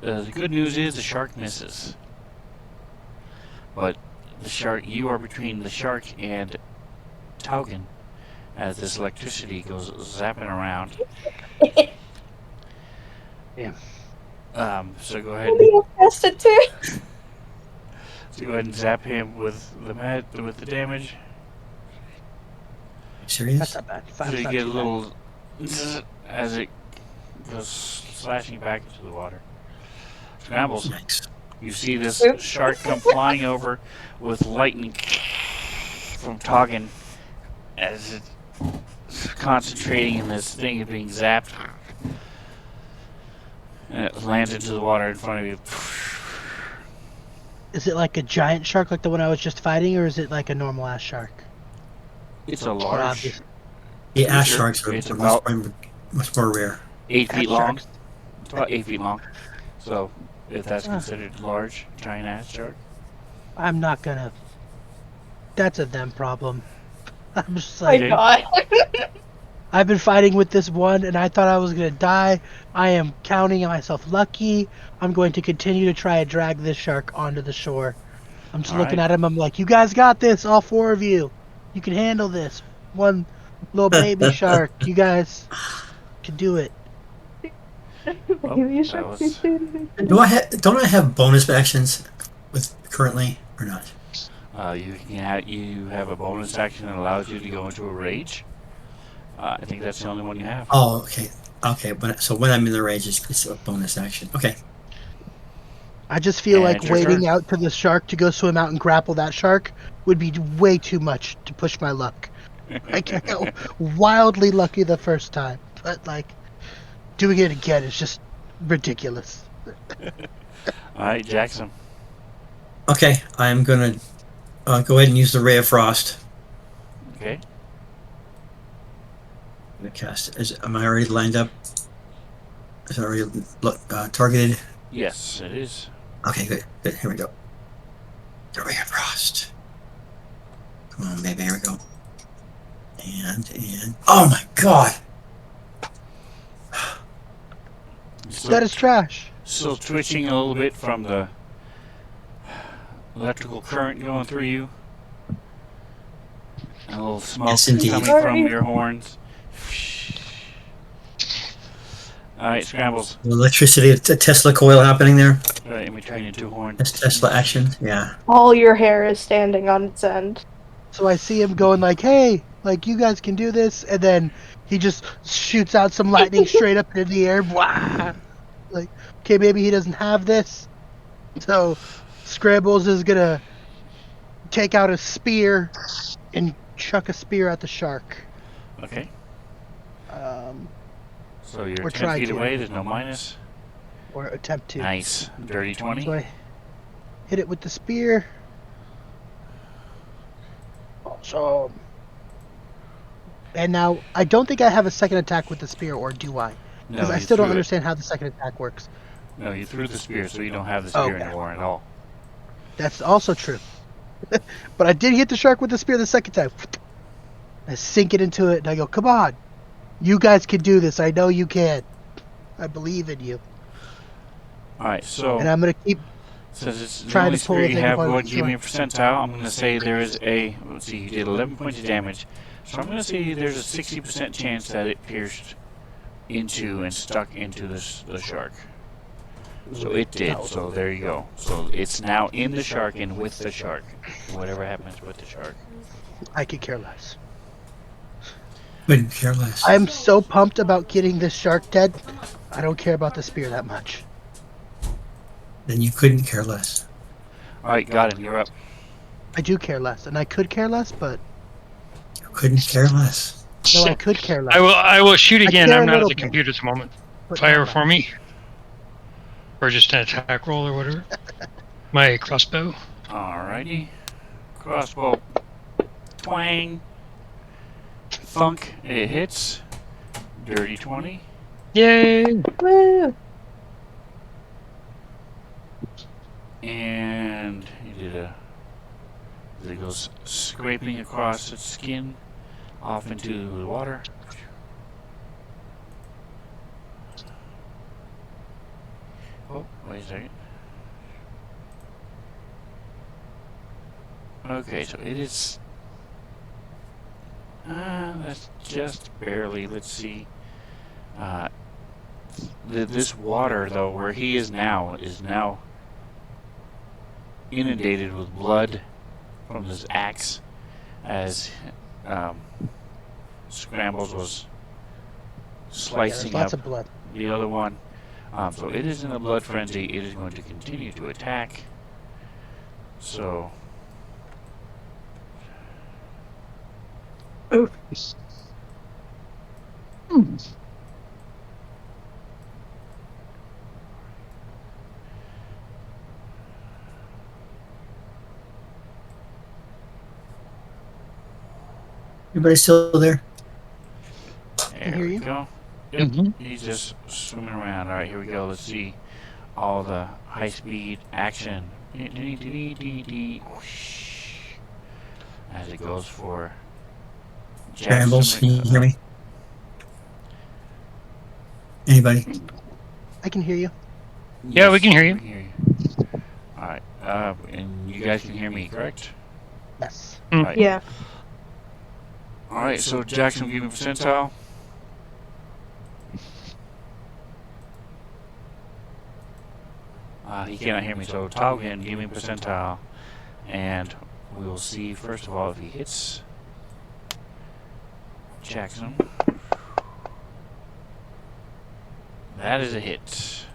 The good news is the shark misses. But the shark, you are between the shark and Taugen as this electricity goes zapping around. Yeah. So go ahead. You pressed it too. So go ahead and zap him with the damage. Serious? That's not bad. So Five's you not get a too little zzz as it goes slashing back into the water. Scrambles. Nice. You see this shark come flying over with lightning from Taugen as it's concentrating in this thing of being zapped. And it lands into the water in front of you. Is it like a giant shark like the one I was just fighting, or is it like a normal ass shark? It's a Or large, obvious- The ash Sure. sharks are It's much more rare. 8 feet ass long. sharks. It's about 8 feet long. So, if that's considered large, giant ass shark. I'm not gonna. That's a them problem. I'm just My like, God. I've been fighting with this one, and I thought I was gonna die. I am counting myself lucky. I'm going to continue to try and drag this shark onto the shore. I'm just looking at him. I'm like, you guys got this, all four of you. You can handle this. One little baby shark. You guys can do it. Baby that shark. was- Don't I have bonus actions with currently or not? You have a bonus action that allows you to go into a rage. I think that's the only one you have. Oh, okay. Okay, but so when I'm in the rage, it's a bonus action. Okay. I just feel And like it's your waiting turn. out to the shark to go swim out and grapple that shark would be way too much to push my luck. I got wildly lucky the first time, but like doing it again is just ridiculous. All right, Jackson. Okay, I'm gonna go ahead and use the Ray of Frost. Okay. I'm gonna cast. Am I already lined up? Is it already targeted? Yes, it is. Okay, good. Good. Here we go. The Ray of Frost. Come on, baby. Here we go. And oh my God! That is trash. Still twitching a little bit from the electrical current going through you. And a little smoke Yes, indeed. coming Sorry. from your horns. Alright, Scrambles. The electricity, a Tesla coil happening there. Alright, let me turn you into a horn. That's Tesla action. Yeah. All your hair is standing on its end. So I see him going like, "Hey, like you guys can do this," and then he just shoots out some lightning straight up into the air. Wah! Like, okay, maybe he doesn't have this. So Scrambles is gonna take out a spear and chuck a spear at the shark. Okay. Um, So you're Or 10 try feet to. away, there's no minus. or attempt to. Nice. Dirty 20. So I hit it with the spear. Awesome. And now I don't think I have a second attack with the spear, or do I? Because No, I you still don't threw it. understand how the second attack works. No, you threw the spear, so you don't have the spear Okay. anymore at all. That's also true. But I did hit the shark with the spear the second time. I sink it into it and I go, "Come on. You guys can do this. I know you can. I believe in you." Alright, so And I'm going to keep. since it's the trying only to pull spear the you thing have, apart go with ahead and the give me a percentile. I'm going to say there is a, let's see, you did 11 points of damage. So I'm going to say there's a 60% chance that it pierced into and stuck into the shark. So it did, so there you go. So it's now in the shark and with the shark. Whatever happens with the shark. I could care less. Couldn't care less. I'm so pumped about getting this shark dead. I don't care about the spear that much. Then you couldn't care less. Alright, got him, you're up. I do care less, and I could care less, but You couldn't care less. no, I could care less. I will shoot again. care a I'm not at little the bit, computer at the moment. but Fire not for much. me. Or just an attack roll or whatever. My crossbow. Alrighty. Crossbow. Twang. Thunk. It hits. Dirty 20. Yay! Woo! And he did it goes scraping across its skin off into the water. Oh, wait a second. Okay, so it is. That's just barely. Let's see. This water, though, where he is now inundated with blood from this axe, as Scrambles was Yeah, slicing there's lots up of blood. the other one. So it is in a blood frenzy. It is going to continue to attack. So Oof. Everybody still there? there hear we you. go. Yep, Mhm. he's just swimming around. All right, here we go. Let's see all the high-speed action as it goes for Scrambles, Jackson. can you hear me? Anybody? I can hear you. Yeah, we can hear you. We can hear you. All right, and you guys can hear me, correct? Yes. All right. Yeah. All right. So Jackson, give me percentile. He cannot hear me, so Taugen, give me percentile, and we will see first of all if he hits Jackson. That is a hit.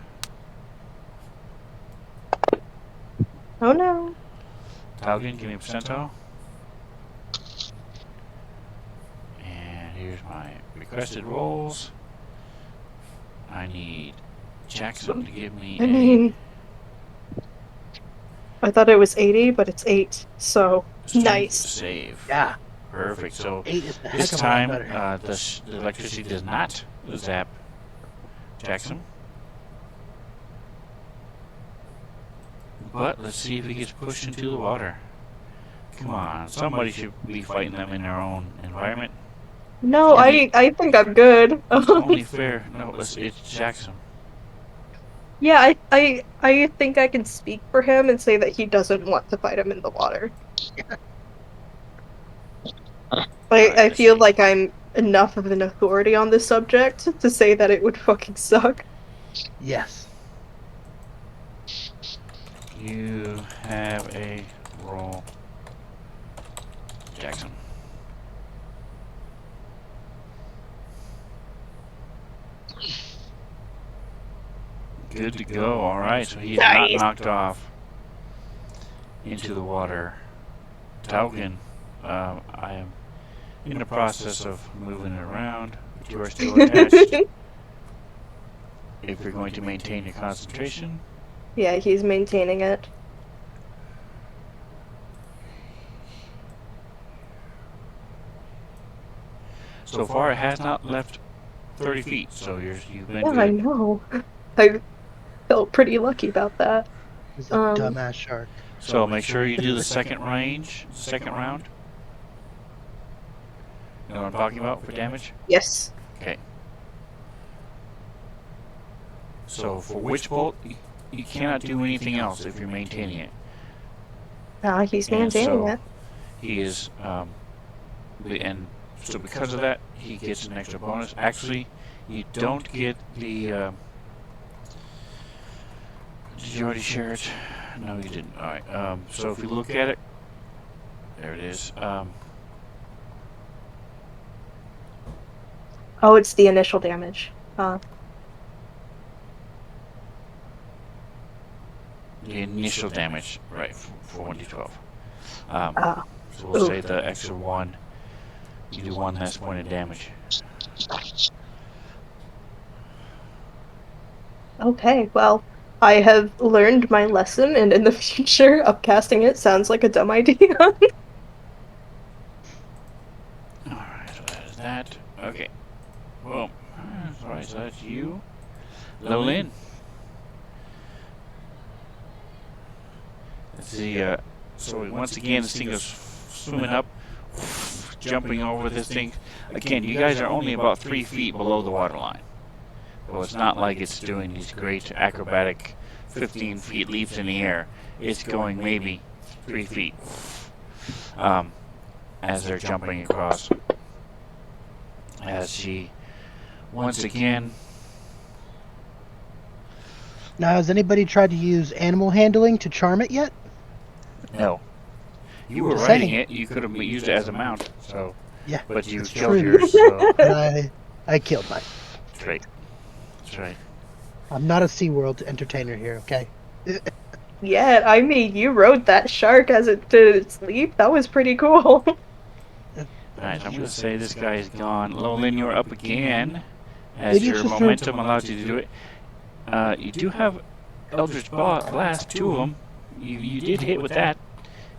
Oh no. Taugen, give me a percentile. And here's my requested rolls. I need Jackson to give me I mean, I thought it was 80, but it's 8. So a strength nice. save. Yeah. Perfect. So 8 is a heck this of a lot time, better. the electricity does not zap Jackson. But let's see if he gets pushed into the water. Come on, somebody should be fighting them in their own environment. No, I think I'm good. It's only fair. No, it's Jackson. Yeah, I think I can speak for him and say that he doesn't want to fight him in the water. Alright, I let's feel see. like I'm enough of an authority on this subject to say that it would fucking suck. Yes. You have a roll, Jackson. Good to go. All right, so he's not Nice. knocked off into the water. Taugen, I am in the process of moving it around, but you are still attached. If you're going to maintain your concentration, Yeah, he's maintaining it. so far it has not left 30 feet, so you've been Yeah, I good. know. I felt pretty lucky about that. He's a dumbass shark. So make sure you do the second round. You know what I'm talking about for damage? Yes. Okay. So for Witch Bolt, you cannot do anything else if you're maintaining it. He's And maintaining so it. he is, and so because of that, he gets an extra bonus. Actually, you don't get the. Did you already share it? No, you didn't. All right. So if you look at it, there it is. Oh, it's the initial damage. The initial damage, right, for 1d12. So we'll say the extra 1. You do 1 less point of damage. Okay, well, I have learned my lesson, and in the future, upcasting it sounds like a dumb idea. Alright, so that is that. Okay. Boom. Alright, so that's you. Lolin. Let's see, so once again, this thing goes swimming up, jumping over this thing. Again, you guys are only about 3 feet below the water line. So it's not like it's doing these great acrobatic 15 feet leaps in the air. It's going maybe 3 feet as they're jumping across. As she, once again, Now, has anybody tried to use animal handling to charm it yet? no. You were Just riding saying. it, you could have used it as a mount, so. Yeah, But you that's killed true. yours, so. But I killed mine. That's right. That's right. I'm not a SeaWorld entertainer here, okay? Yeah, I mean, you rode that shark as it did its leap. That was pretty cool. Alright, I'm going to say this guy is gone. Lolin, you're up again. As Maybe it's your just momentum allows you to do it. You do have Eldritch Blast, 2 of them. You did hit with that.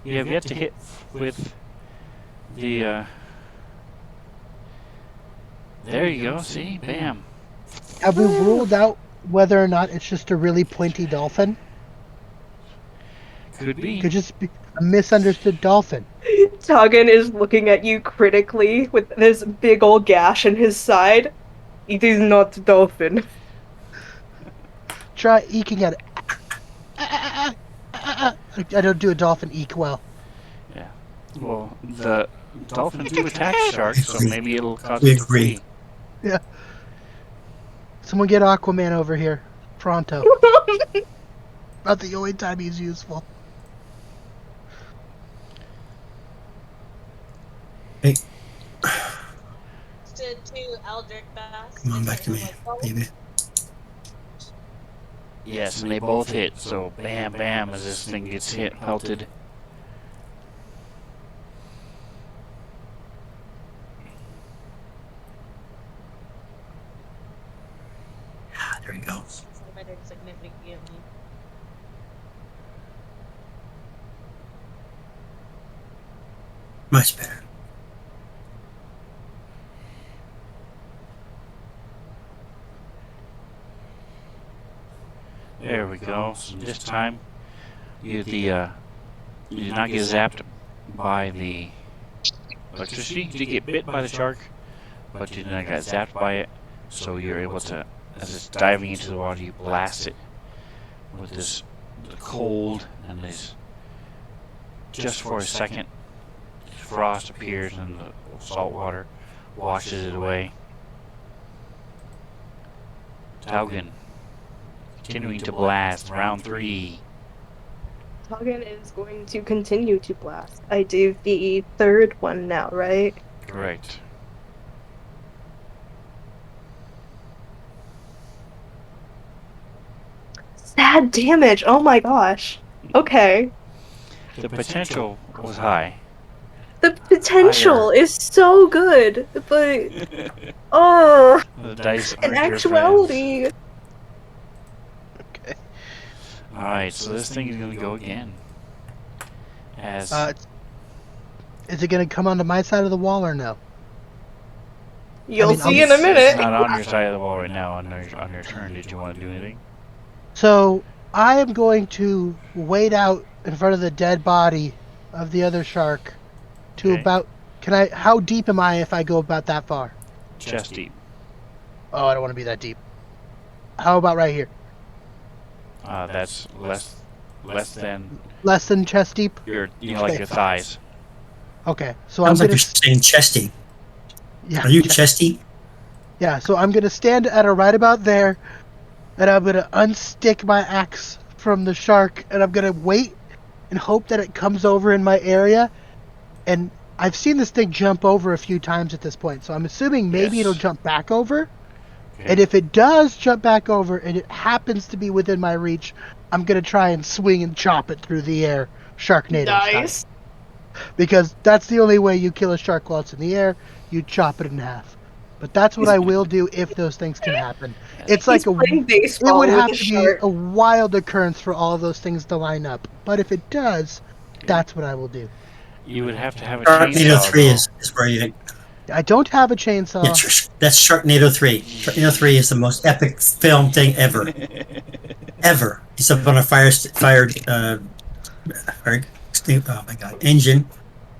You have yet to hit with the, There you go, see? Bam. Have we ruled out whether or not it's just a really pointy dolphin? Could be. Could just be a misunderstood dolphin. Toggin is looking at you critically with this big old gash in his side. It is not dolphin. Try eking at it. I don't do a dolphin eek well. Yeah. Well, the dolphins do attack sharks, so maybe it'll cause We it to agree. flee. Yeah. Someone get Aquaman over here. Pronto. About the only time he's useful. Hey, To Eldritch Bass. come on back to me, baby. Yes, and they both hit, so bam, bam, as this thing gets hit, pelted. Ah, there we go. Better significantly. Much better. There we go. So this time, you did not get zapped by the electricity. You did get bit by the shark, but you did not get zapped by it. So you're able to, as it's diving into the water, you blast it with this the cold and this. Just for a second, frost appears and the salt water washes it away. Taugen, continuing to blast. Round 3. Toggin is going to continue to blast. I do the third one now, right? Correct. Sad damage. Oh my gosh. Okay. The potential was high. The potential Higher. is so good, but oh, The dice in aren't your actuality, Okay. Alright, so this thing is going to go again. As Is it going to come onto my side of the wall or no? you'll mean, see in a it's minute. not on your side of the wall right now. On your turn, did you want to do anything? So I am going to wait out in front of the dead body of the other shark to Okay. about. How deep am I if I go about that far? Chest deep. Oh, I don't want to be that deep. How about right here? That's less than Less than chest deep? your like your thighs. Okay, so Sounds I'm like gonna. you're saying chesty. Yeah, Are you chest- chesty? Yeah, so I'm gonna stand at a right about there, and I'm gonna unstick my axe from the shark, and I'm gonna wait and hope that it comes over in my area. And I've seen this thing jump over a few times at this point, so I'm assuming maybe Yes. it'll jump back over. Okay. And if it does jump back over and it happens to be within my reach, I'm gonna try and swing and chop it through the air, Sharknado Nice. style. Because that's the only way you kill a shark while it's in the air. You chop it in half. But that's what I will do if those things can happen. It's He's like playing it baseball would with have a to be shark. a wild occurrence for all those things to line up. But if it does, that's what I will do. You would have to have a Sharknado chainsaw, 3 though. is where you. I don't have a Yeah, chainsaw. that's Sharknado 3. Sharknado 3 is the most epic film thing ever. Ever. He's up on a fired oh my god, engine.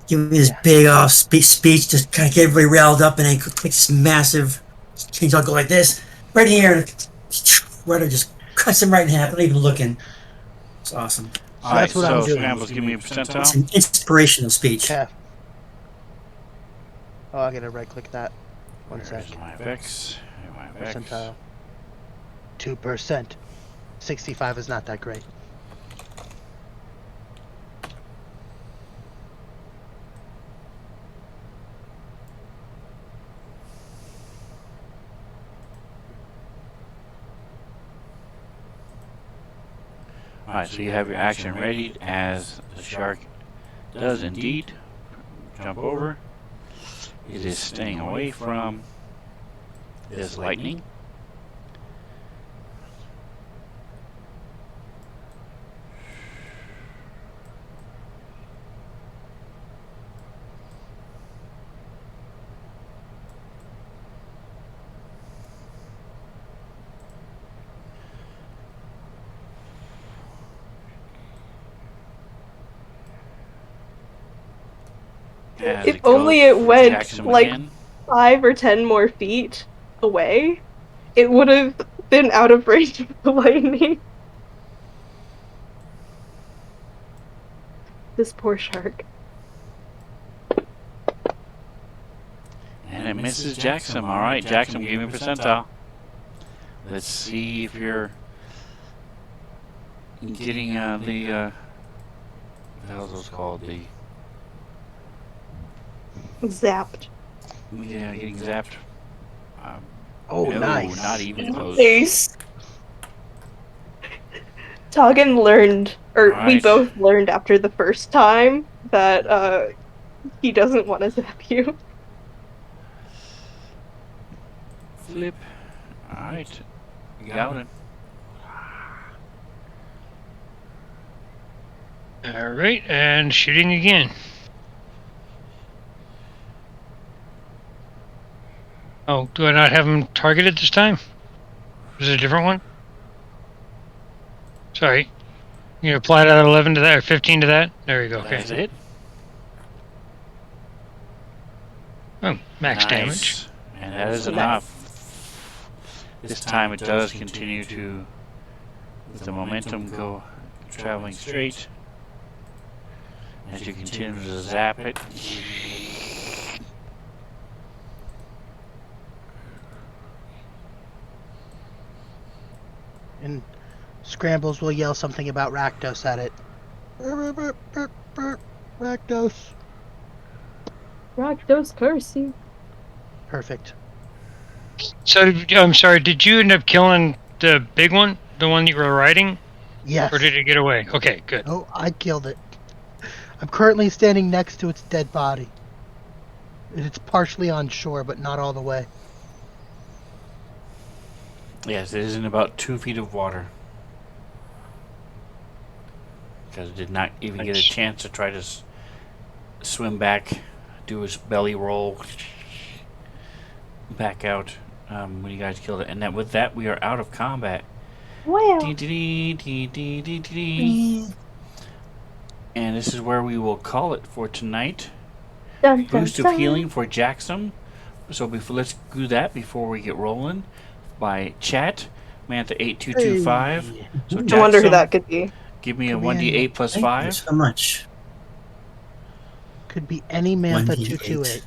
Giving this Yeah. big off speech, just kind of get everybody riled up, and then takes this massive chainsaw, go like this, right here. Rudder just cuts him right in half, not even looking. It's awesome. So All right, that's what I'm so doing. Scrambles, give me a It's percentile. an inspirational speech. Okay. Oh, I gotta right click that. One sec. Where's my VEX? My VEX. Percentile. 2%. 65 is not that great. Alright, so you have your action ready as the shark does indeed jump over. It is staying away from this lightning. As If it goes only it for went, Jackson like, again. 5 or 10 more feet away, it would have been out of range of the lightning. This poor shark. And it misses Jackson. Alright, Jackson, give me a percentile. Let's see if you're getting what the hell is those called? Zapped. Getting zapped. Oh, No, nice. not even close. Face. Toggin learned, or we Alright. both learned after the first time that he doesn't want to zap you. Flip. Alright. You got it. Alright, and shooting again. Oh, do I not have him targeted this time? Is it a different one? Sorry. You apply that 11 to that, or 15 to that? There you go, okay. That's it. Oh, max damage. Nice. And that is enough. This time it does continue to, with the momentum, go traveling straight. As you continue to zap it. And Scrambles will yell something about Rakdos at it. Rakdos. Rakdos cursing. Perfect. So, I'm sorry, did you end up killing the big one? The one you were riding? Yes. Or did it get away? Okay, good. Oh, I killed it. I'm currently standing next to its dead body. It's partially on shore, but not all the way. Yes, it is in about 2 feet of water. Because it did not even get a chance to try to swim back, do his belly roll, back out when you guys killed it. And then with that, we are out of combat. Wow. And this is where we will call it for tonight. Dun, dun, Boost of dun. healing for Jackson. So let's do that before we get rolling. By chat, Mantha8225. Hey. So I wonder Jackson, who that could be. give me a Could be 1d8 plus Thank you 5. so much. Could be any Mantha 1d8. 228.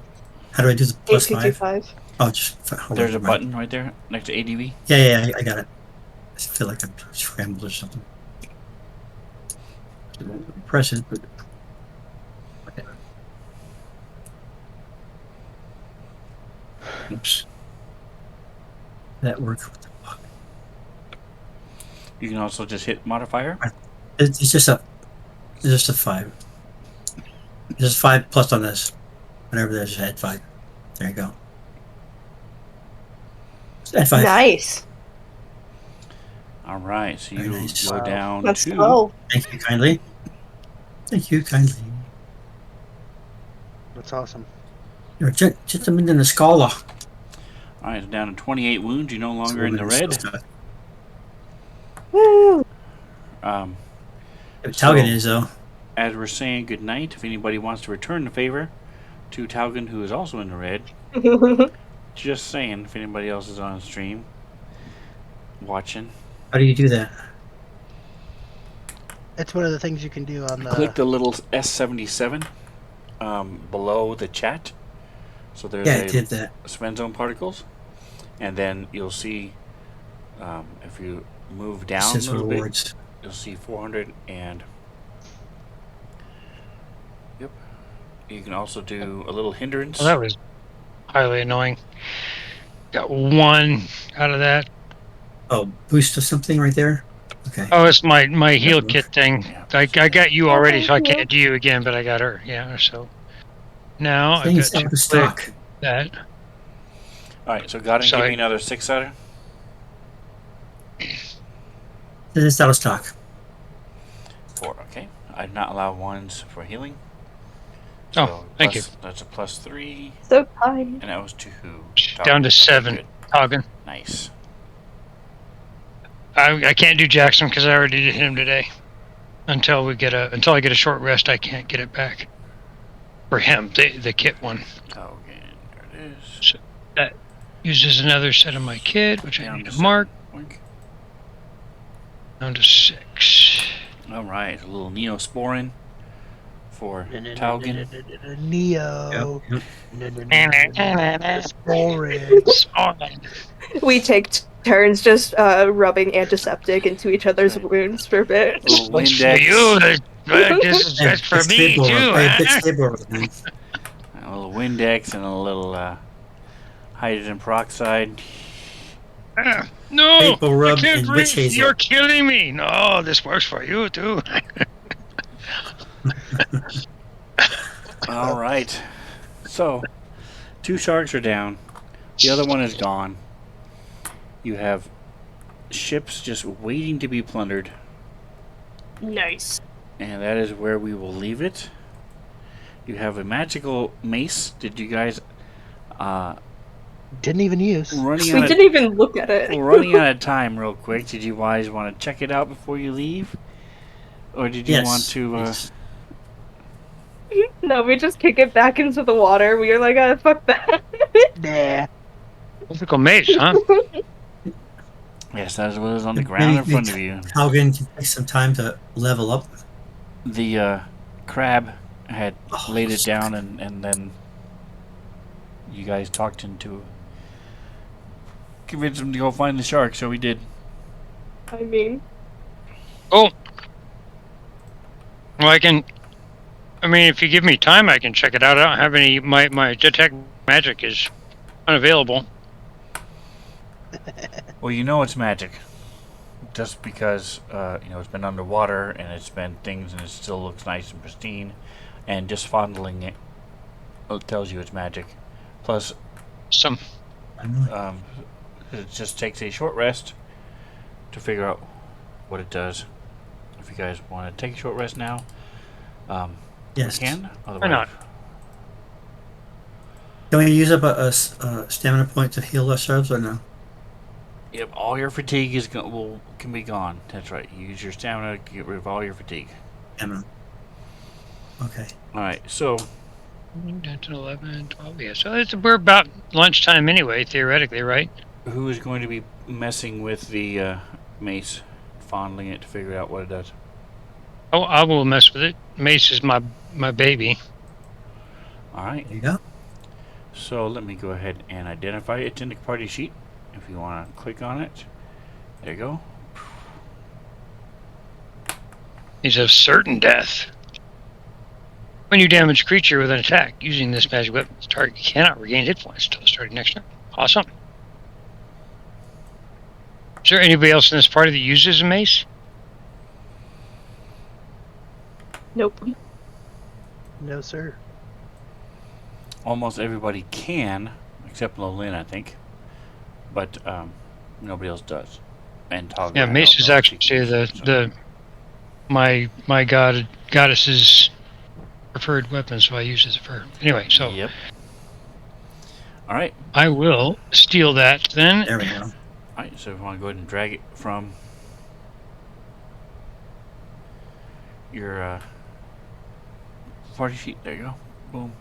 How do I do the plus 5? 8225. Oh, just hold There's on, a right. button right there next to ADV. Yeah, I got it. I feel like I'm scrambled or something. Press it, but whatever. Oops. That worked. What the fuck? You can also just hit modifier. It's just a 5. Just 5 plus on this. Whenever there's a head 5. There you go. At 5. Nice. All right, so Very you nice. go Wow. down Let's to. go. Thank you kindly. Thank you kindly. That's awesome. You're gentleman in a scholar. All right, so down to 28 wounds. You're no It's a longer in woman the who red. still stuck. Woo! Um, Yeah, Talgan So- is, though. as we're saying goodnight, if anybody wants to return the favor to Talgan, who is also in the red, just saying, if anybody else is on stream watching, How do you do that? It's one of the things you can do on the. click the little S77 below the chat. So there's Yeah, I a did that. Svenzone particles, and then you'll see if you move It down a says little bit, rewards. you'll see 400 and yep. You can also do a little hindrance. Well, that was highly annoying. Got 1 out of that. Oh, boost or something right there? Okay. Oh, it's my heal Yeah. kit thing. Yeah, I got you already, so I thank you. can't do you again, but I got her. Yeah, so now I've Things got out to of stock. click that. All right, so Godin, give Sorry. me another 6-sider. It's out of stock. 4. Okay, I do not allow 1s for healing. Oh, thank you. That's a +3, So kind. and that was 2. Down to Okay, 7. good. Talking. Nice. I can't do Jackson because I already did him today. Until I get a short rest, I can't get it back. For him, the kit one Okay, there it is. uses another set of my kit, which I Down need to 7. mark. Boink. Down to 6. All right, a little Neosporin for Talgan. Neo. Yep. Sporin. We take turns just rubbing antiseptic into each other's Right. wounds for a bit. Little What's for Windex. you? This is just for Big me stable too. rub. Big Huh? stable rub, man. A little Windex and a little hydrogen peroxide. No, Maple rub I can't and breathe. witch hazel. You're killing me. No, this works for you too. All right. So, 2 sharks are down. The other one is gone. You have ships just waiting to be plundered, Nice. and that is where we will leave it. You have a magical mace. Did you guys Didn't even use. running We out didn't even look at it. of running out of time real quick? Did you guys want to check it out before you leave, or did you Yes. want to? yes. No, we just kick it back into the water. We were like, fuck that. Nah. Mythical mace, huh? Yes, that is what is on the Maybe ground in front of you. Talgan can take some time to level up. The crab had Oh, laid it down, and then you guys talked into convinced him to go find the shark, so we did. I mean, Oh. Well, I mean, if you give me time, I can check it out. I don't have any. My detect magic is unavailable. Well, you know it's magic, just because it's been underwater and it's been things, and it still looks nice and pristine, and just fondling it tells you it's magic. Plus, Some it just takes a short rest to figure out what it does. If you guys want to take a short rest now, Yes. we can. Why not? Can we use up a stamina point to heal ourselves or no? Yep, all your fatigue can be gone. That's right. Use your stamina to get rid of all your fatigue. Stamina. Okay. All right, so 10 to 11, 12. Yeah, so we're about lunchtime anyway, theoretically, right? who is going to be messing with the mace, fondling it to figure out what it does? Oh, I will mess with it. Mace is my baby. All right. There you go. So let me go ahead and identify it in the party sheet. If you want to click on it, there you go. He's of certain death. When you damage a creature with an attack using this magic weapon, the target cannot regain hit points until the start of next turn. Awesome. Is there anybody else in this party that uses a mace? nope. No, sir. Almost everybody can, except Lolin, I think. but nobody else does. And Toggle, Yeah, I don't maces know if actually she say uses, the my goddess's preferred weapon, so I use it for. Anyway, so Yep. All right. I will steal that then. There we go. All right. So if you want to go ahead and drag it from your party sheet, there you go. Boom.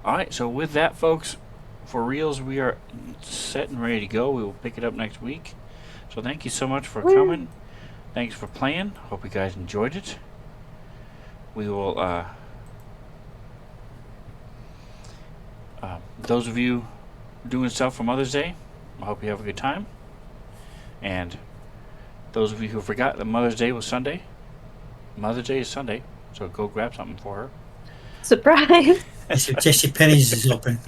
All right. So with that, folks, for reals, we are set and ready to go. We will pick it up next week. So thank you so much for coming. Thanks for playing. Hope you guys enjoyed it. We will. Those of you doing stuff for Mother's Day, I hope you have a good time. And those of you who forgot that Mother's Day was Sunday, Mother's Day is Sunday, so go grab something for her. Surprise! J.C. Penney's is open.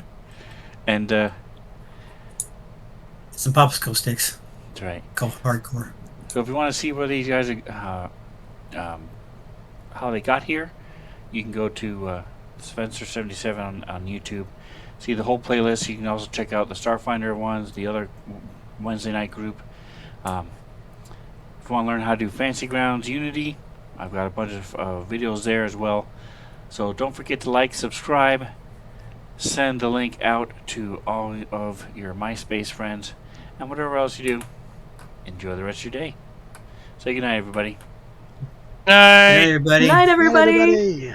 And Some popsicle sticks. that's right. Go hardcore. So if you want to see where these guys how they got here, you can go to Svenzone77 on YouTube. See the whole playlist. You can also check out the Starfinder ones, the other Wednesday night group. If you want to learn how to do Fancy Grounds Unity, I've got a bunch of videos there as well. So don't forget to like, subscribe, send the link out to all of your MySpace friends, and whatever else you do, enjoy the rest of your day. Say goodnight, everybody. Hey, everybody. Night, Night, everybody. everybody.